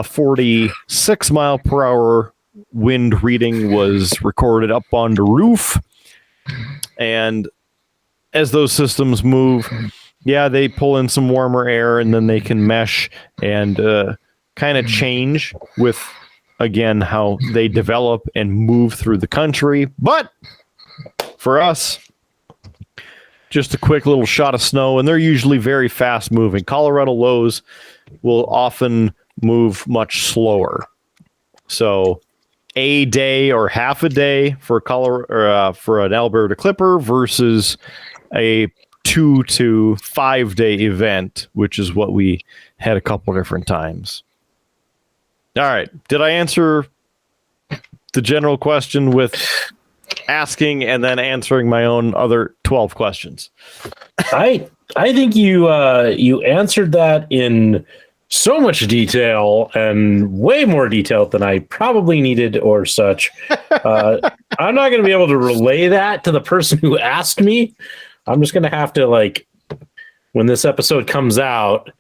46 mile per hour wind reading was recorded up on the roof. And as those systems move, yeah, they pull in some warmer air, and then they can mesh and kind of change with, again, how they develop and move through the country. But for us, just a quick little shot of snow, and they're usually very fast moving. Colorado lows will often move much slower. So a day or half a day for for an Alberta Clipper versus a 2 to 5 day event, which is what we had a couple different times. All right. Did I answer the general question with asking and then answering my own other 12 questions? I think you answered that in so much detail and way more detail than I probably needed or such. I'm not going to be able to relay that to the person who asked me. I'm just going to have to, like, when this episode comes out,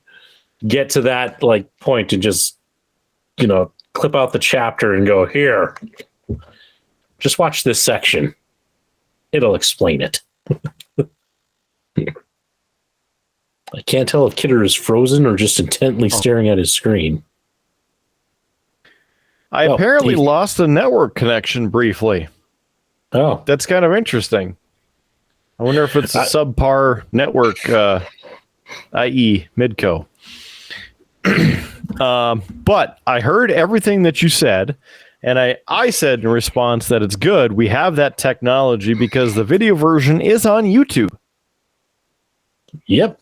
get to that like point and just, clip out the chapter and go, here, just watch this section. It'll explain it. I can't tell if Kidder is frozen or just intently staring at his screen. I apparently lost a network connection briefly. Oh, that's kind of interesting. I wonder if it's a subpar network, i.e. Midco. But I heard everything that you said, and I said in response that it's good. We have that technology because the video version is on YouTube. Yep.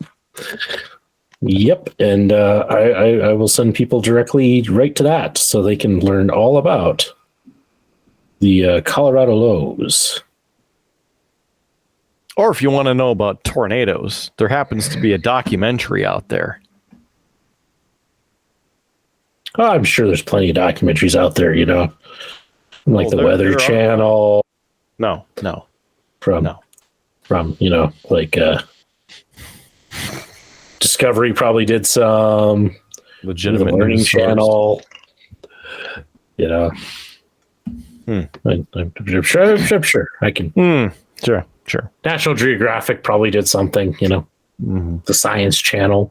And I will send people directly right to that so they can learn all about the Colorado lows. Or if you want to know about tornadoes, there happens to be a documentary out there. Oh, I'm sure there's plenty of documentaries out there, like the Weather Channel. No. From like Discovery probably did some. Legitimate the Learning news Channel. I'm sure I can. Sure. National Geographic probably did something, the Science Channel.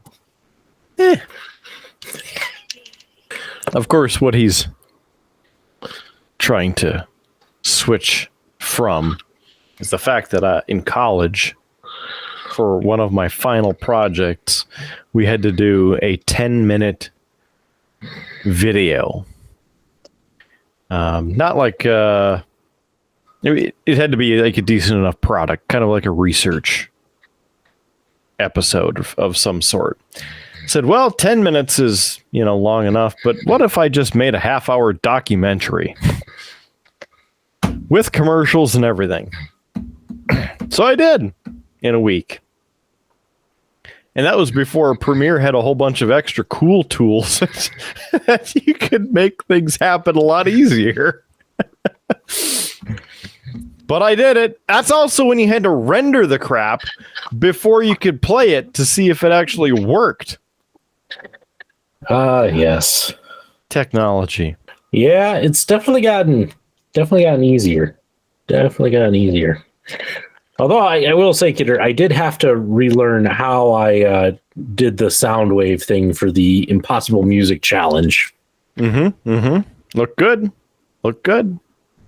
Of course, what he's trying to switch from is the fact that in college, for one of my final projects, we had to do a 10-minute video. Not like it had to be like a decent enough product, kind of like a research episode of some sort. Said, well, 10 minutes is, long enough, but what if I just made a half-hour documentary with commercials and everything? So I did in a week. And that was before Premiere had a whole bunch of extra cool tools that you could make things happen a lot easier. But I did it. That's also when you had to render the crap before you could play it to see if it actually worked. Yes. Technology. Yeah, it's definitely gotten easier. Although I will say, Kidder, I did have to relearn how I did the sound wave thing for the Impossible Music Challenge. Look good.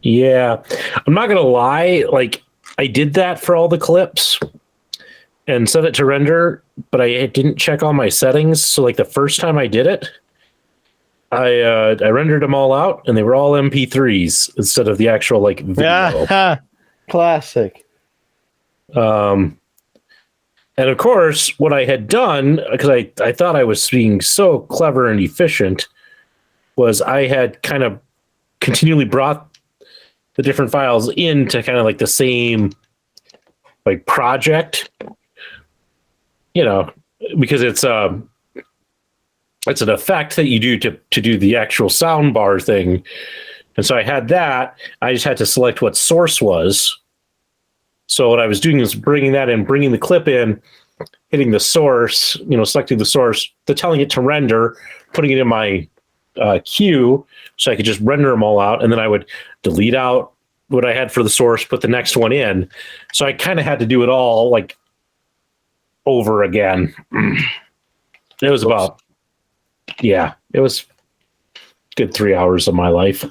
Yeah. I'm not going to lie. Like, I did that for all the clips and set it to render, but I didn't check all my settings. So, like, the first time I did it, I rendered them all out, and they were all MP3s instead of the actual, like, video. Classic. And of course, what I had done, because I thought I was being so clever and efficient, was I had kind of continually brought the different files into kind of like the same like project, because it's an effect that you do to do the actual sound bar thing. And so I had that. I just had to select what source was. So what I was doing is bringing that in, bringing the clip in, hitting the source, selecting the source, telling it to render, putting it in my queue so I could just render them all out. And then I would delete out what I had for the source, put the next one in. So I kind of had to do it all like over again. It was it was a good 3 hours of my life.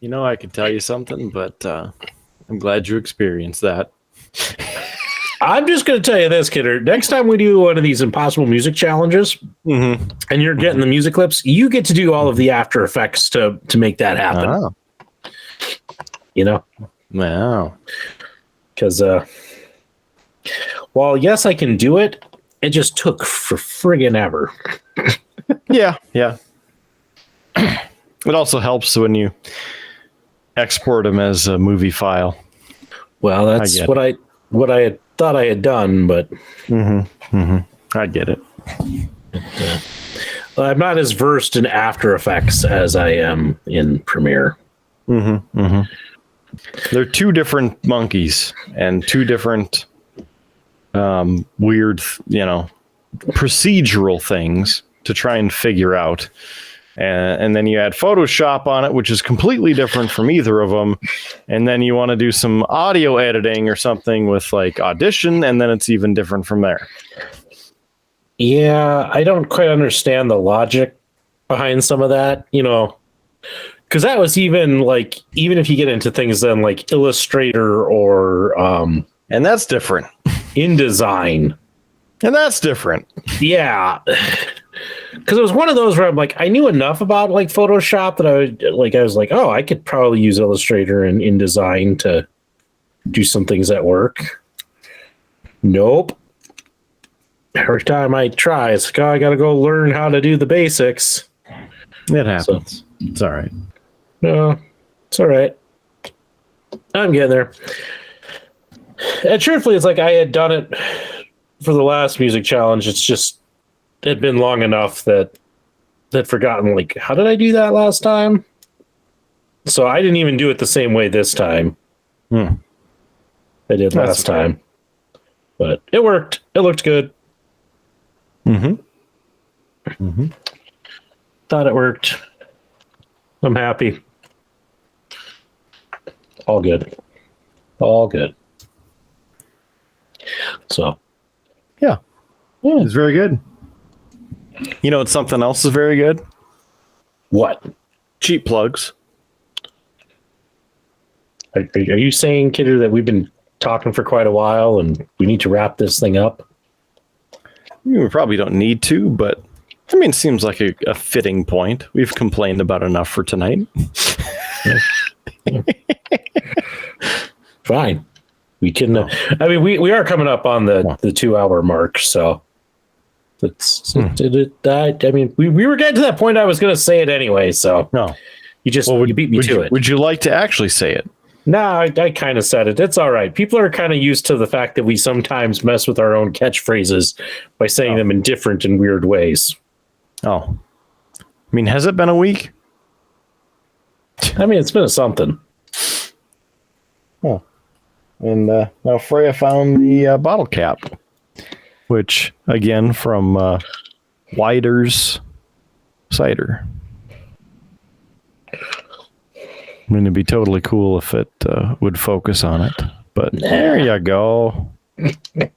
I could tell you something, but I'm glad you experienced that. I'm just going to tell you this, Kidder. Next time we do one of these Impossible Music Challenges, and you're getting the music clips, you get to do all of the After Effects to make that happen. Wow. Because while yes, I can do it, it just took for friggin' ever. Yeah. It also helps when you export them as a movie file. Well, that's what I had thought I had done, but I get it. I'm not as versed in After Effects as I am in Premiere. They're two different monkeys and two different weird, procedural things to try and figure out. And then you add Photoshop on it, which is completely different from either of them. And then you want to do some audio editing or something with like Audition, and then it's even different from there. Yeah, I don't quite understand the logic behind some of that, because that was even if you get into things then like Illustrator or and that's different. InDesign. And that's different. Yeah. Because it was one of those where I'm like, I knew enough about like Photoshop that I was like, oh, I could probably use Illustrator and InDesign to do some things at work. Nope. Every time I try, it's like, oh, I got to go learn how to do the basics. It happens. So, it's all right. No, it's all right. I'm getting there. And truthfully, it's like I had done it for the last music challenge. It's just it'd been long enough that I'd forgotten, like, how did I do that last time? So I didn't even do it the same way this time. I did last time. But it worked. It looked good. Thought it worked. I'm happy. All good. All good. So. Yeah. It's very good. It's something else is very good. What? Cheap plugs. Are you saying, Kidder, that we've been talking for quite a while and we need to wrap this thing up? We probably don't need to, but it seems like a fitting point. We've complained about enough for tonight. Fine. We can. We are coming up on the 2-hour mark, so that's. We were getting to that point. I was going to say it anyway, so no. You beat me to it. Would you like to actually say it? No, I kind of said it. It's all right. People are kind of used to the fact that we sometimes mess with our own catchphrases by saying them in different and weird ways. Oh. Has it been a week? It's been something. Oh. And now Freya found the bottle cap, which, again, from Wider's Cider. It'd be totally cool if it would focus on it. But there you go. Look at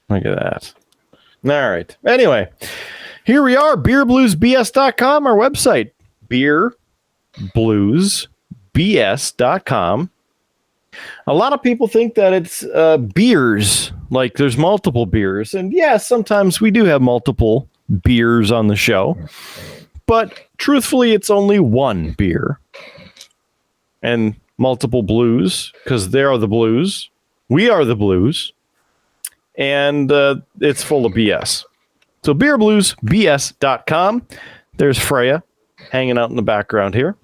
that. All right. Anyway, here we are, beerbluesbs.com, our website. beerbluesbs.com. A lot of people think that it's beers, like there's multiple beers. And yes, sometimes we do have multiple beers on the show. But truthfully, it's only one beer. And multiple blues, because they are the blues. We are the blues. And it's full of BS. So beerbluesbs.com. There's Freya hanging out in the background here.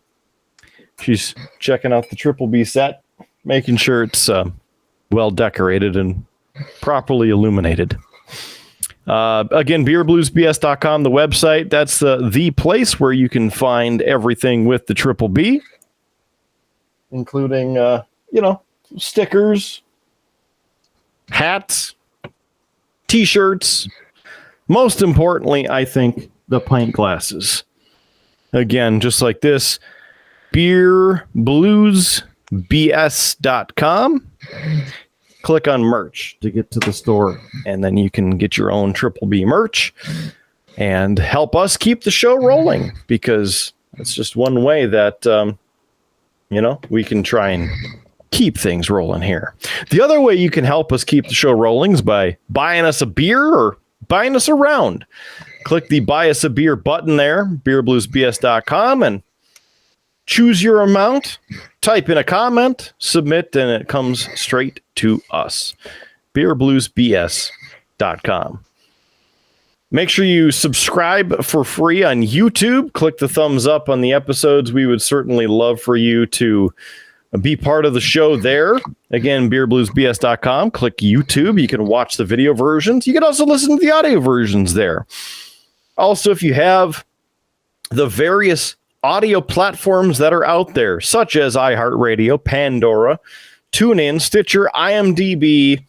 She's checking out the Triple B set, making sure it's well decorated and properly illuminated. Again, beerbluesbs.com, the website. That's the place where you can find everything with the Triple B, including, stickers, hats, T-shirts. Most importantly, I think, the pint glasses. Again, just like this, beerbluesbs.com. Click on merch to get to the store, and then you can get your own Triple B merch and help us keep the show rolling, because it's just one way that, we can try and keep things rolling here. The other way you can help us keep the show rolling is by buying us a beer or buying us around. Click the Buy Us a Beer button there, beerbluesbs.com, and choose your amount, type in a comment, submit, and it comes straight to us. beerbluesbs.com. gents.com. Make sure you subscribe for free on YouTube. Click the thumbs up on the episodes. We would certainly love for you to be part of the show there. Again, beerbluesbs.com. Click YouTube. You can watch the video versions. You can also listen to the audio versions there. Also, if you have the various audio platforms that are out there, such as iHeartRadio, Pandora, TuneIn, Stitcher, IMDb,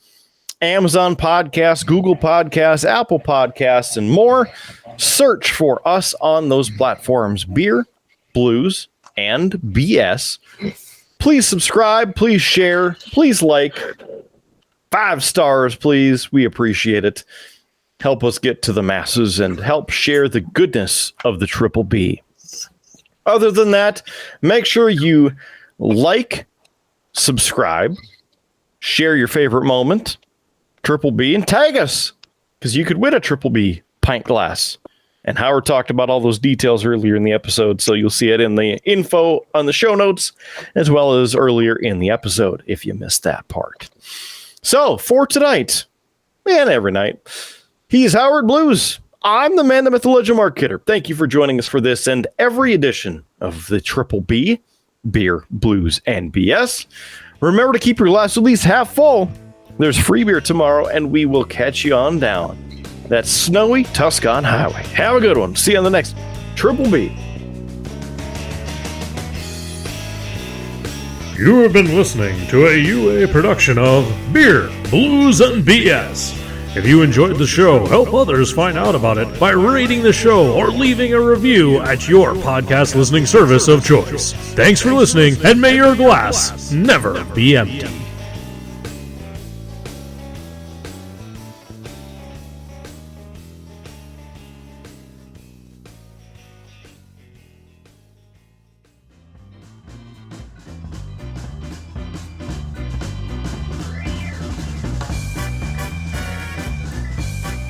Amazon Podcasts, Google Podcasts, Apple Podcasts, and more, search for us on those platforms, Beer, Blues, and BS. Please subscribe, please share, please like. 5 stars, please. We appreciate it. Help us get to the masses and help share the goodness of the Triple B. Other than that, make sure you like, subscribe, share your favorite moment, Triple B, and tag us, because you could win a Triple B pint glass. And Howard talked about all those details earlier in the episode, so you'll see it in the info on the show notes, as well as earlier in the episode, if you missed that part. So, for tonight, and every night, he's Howard Blues. I'm the man, the myth, the legend, Mark Kidder. Thank you for joining us for this and every edition of the Triple B, Beer, Blues, and BS. Remember to keep your glass at least half full. There's free beer tomorrow, and we will catch you on down that snowy Tuscan highway. Have a good one. See you on the next Triple B. You have been listening to a UA production of Beer, Blues, and BS. If you enjoyed the show, help others find out about it by rating the show or leaving a review at your podcast listening service of choice. Thanks for listening, and may your glass never be empty.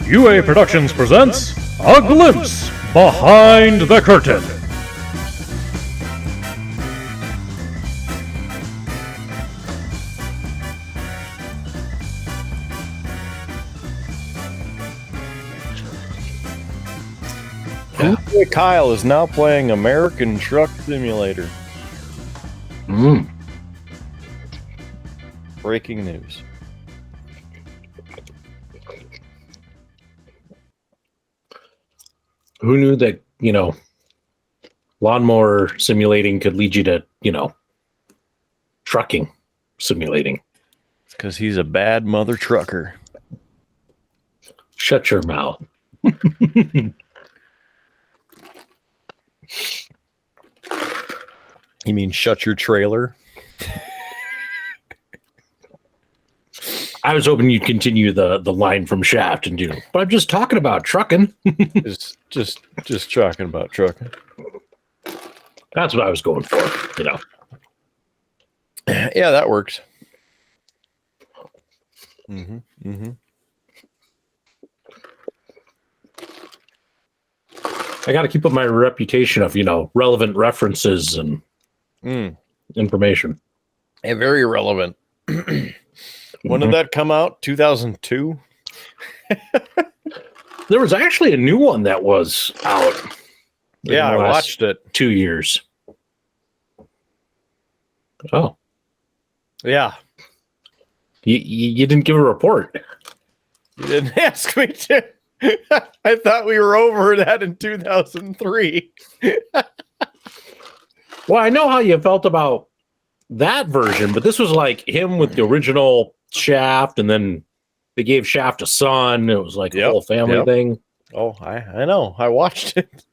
UA Productions presents A Glimpse Behind the Curtain. Kyle is now playing American Truck Simulator. Breaking news. Who knew that, lawnmower simulating could lead you to, trucking simulating? It's because he's a bad mother trucker. Shut your mouth. You mean shut your trailer? I was hoping you'd continue the line from Shaft and do, but I'm just talking about trucking. just talking about trucking. That's what I was going for, Yeah, that works. Mm-hmm. I got to keep up my reputation of, relevant references and information. And very relevant. When did that come out? 2002? There was actually a new one that was out. Yeah, I watched it. 2 years. Oh. Yeah. You didn't give a report. You didn't ask me to. I thought we were over that in 2003. Well, I know how you felt about that version, but this was like him with the original Shaft, and then they gave Shaft a son. It was like a whole family thing. Oh, I know. I watched it.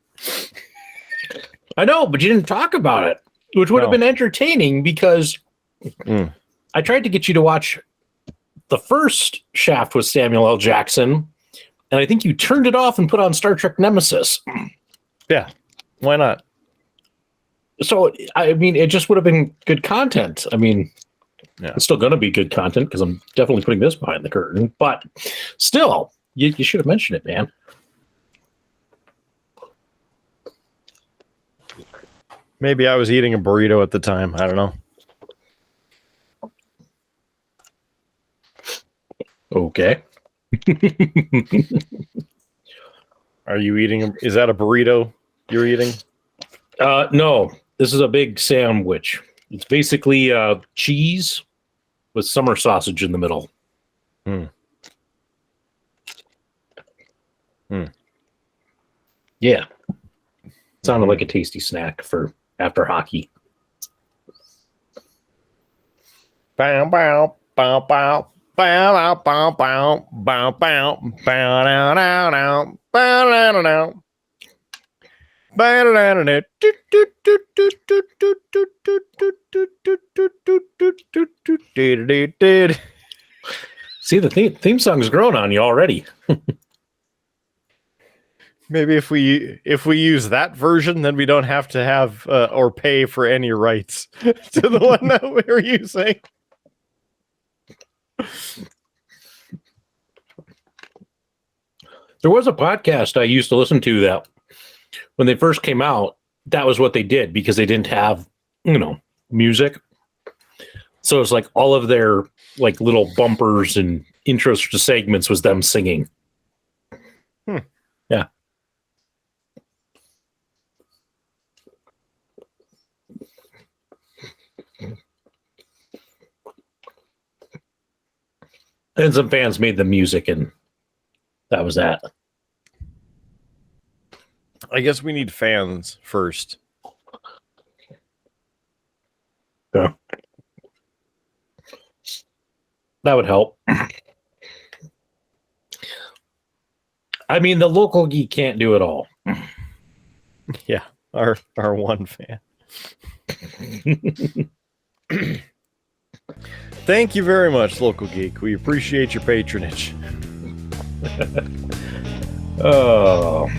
I know, but you didn't talk about it, which would have been entertaining because I tried to get you to watch the first Shaft with Samuel L. Jackson, and I think you turned it off and put on Star Trek Nemesis. Yeah, why not? So, I mean, it just would have been good content. I mean, it's still going to be good content because I'm definitely putting this behind the curtain, but still, you should have mentioned it, man. Maybe I was eating a burrito at the time. I don't know. Okay. Are you eating? Is that a burrito you're eating? No, this is a big sandwich. It's basically cheese with summer sausage in the middle. Hmm. Yeah. Sounded like a tasty snack for after hockey. Bow bow bow bow bow bow bow bow bow bow down down down bow down down. See, the theme song's grown on you already. Maybe if we use that version, then we don't have to have or pay for any rights to the one that we're using. There was a podcast I used to listen to that when they first came out, that was what they did because they didn't have, music. So it's like all of their like little bumpers and intros to segments was them singing. Yeah. And some fans made the music, and that was that. I guess we need fans first. Yeah. That would help. I mean, the local geek can't do it all. Yeah, our one fan. Thank you very much, Local Geek. We appreciate your patronage. Oh.